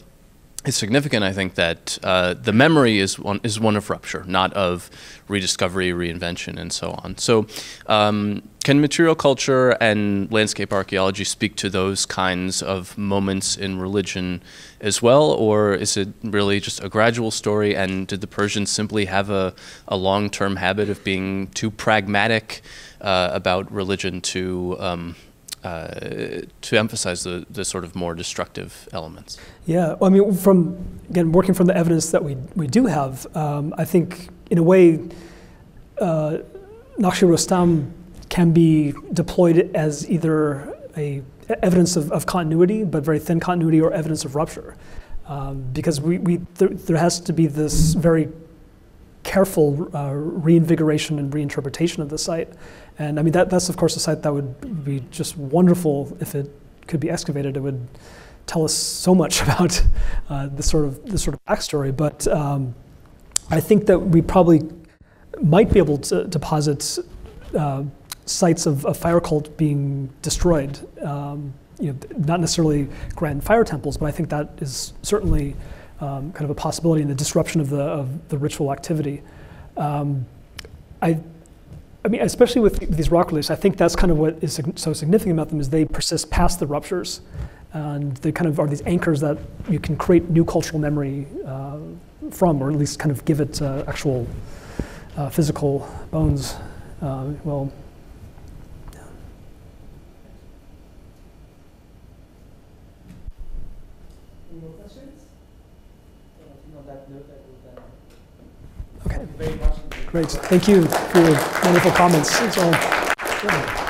it's significant, I think, that the memory is one of rupture, not of rediscovery, reinvention, and so on. So can material culture and landscape archaeology speak to those kinds of moments in religion as well, or is it really just a gradual story, and did the Persians simply have a long-term habit of being too pragmatic about religion to emphasize the sort of more destructive elements? Yeah, well, I mean, working from the evidence that we do have, I think in a way, Naqsh-i Rostam can be deployed as either a evidence of continuity, but very thin continuity, or evidence of rupture. Because there has to be this very careful reinvigoration and reinterpretation of the site. And I mean, that's of course a site that would be just wonderful if it could be excavated. It would tell us so much about this sort of backstory. But I think that we probably might be able to deposit sites of fire cult being destroyed. Not necessarily grand fire temples, but I think that is certainly kind of a possibility in the disruption of the ritual activity. I mean, especially with these rock reliefs, I think that's kind of what is so significant about them, is they persist past the ruptures. And they kind of are these anchors that you can create new cultural memory from, or at least kind of give it actual physical bones. Well, yeah. Any more questions? On that note, Okay. Thank you very much. Great. Thank you for your wonderful comments. It's all good.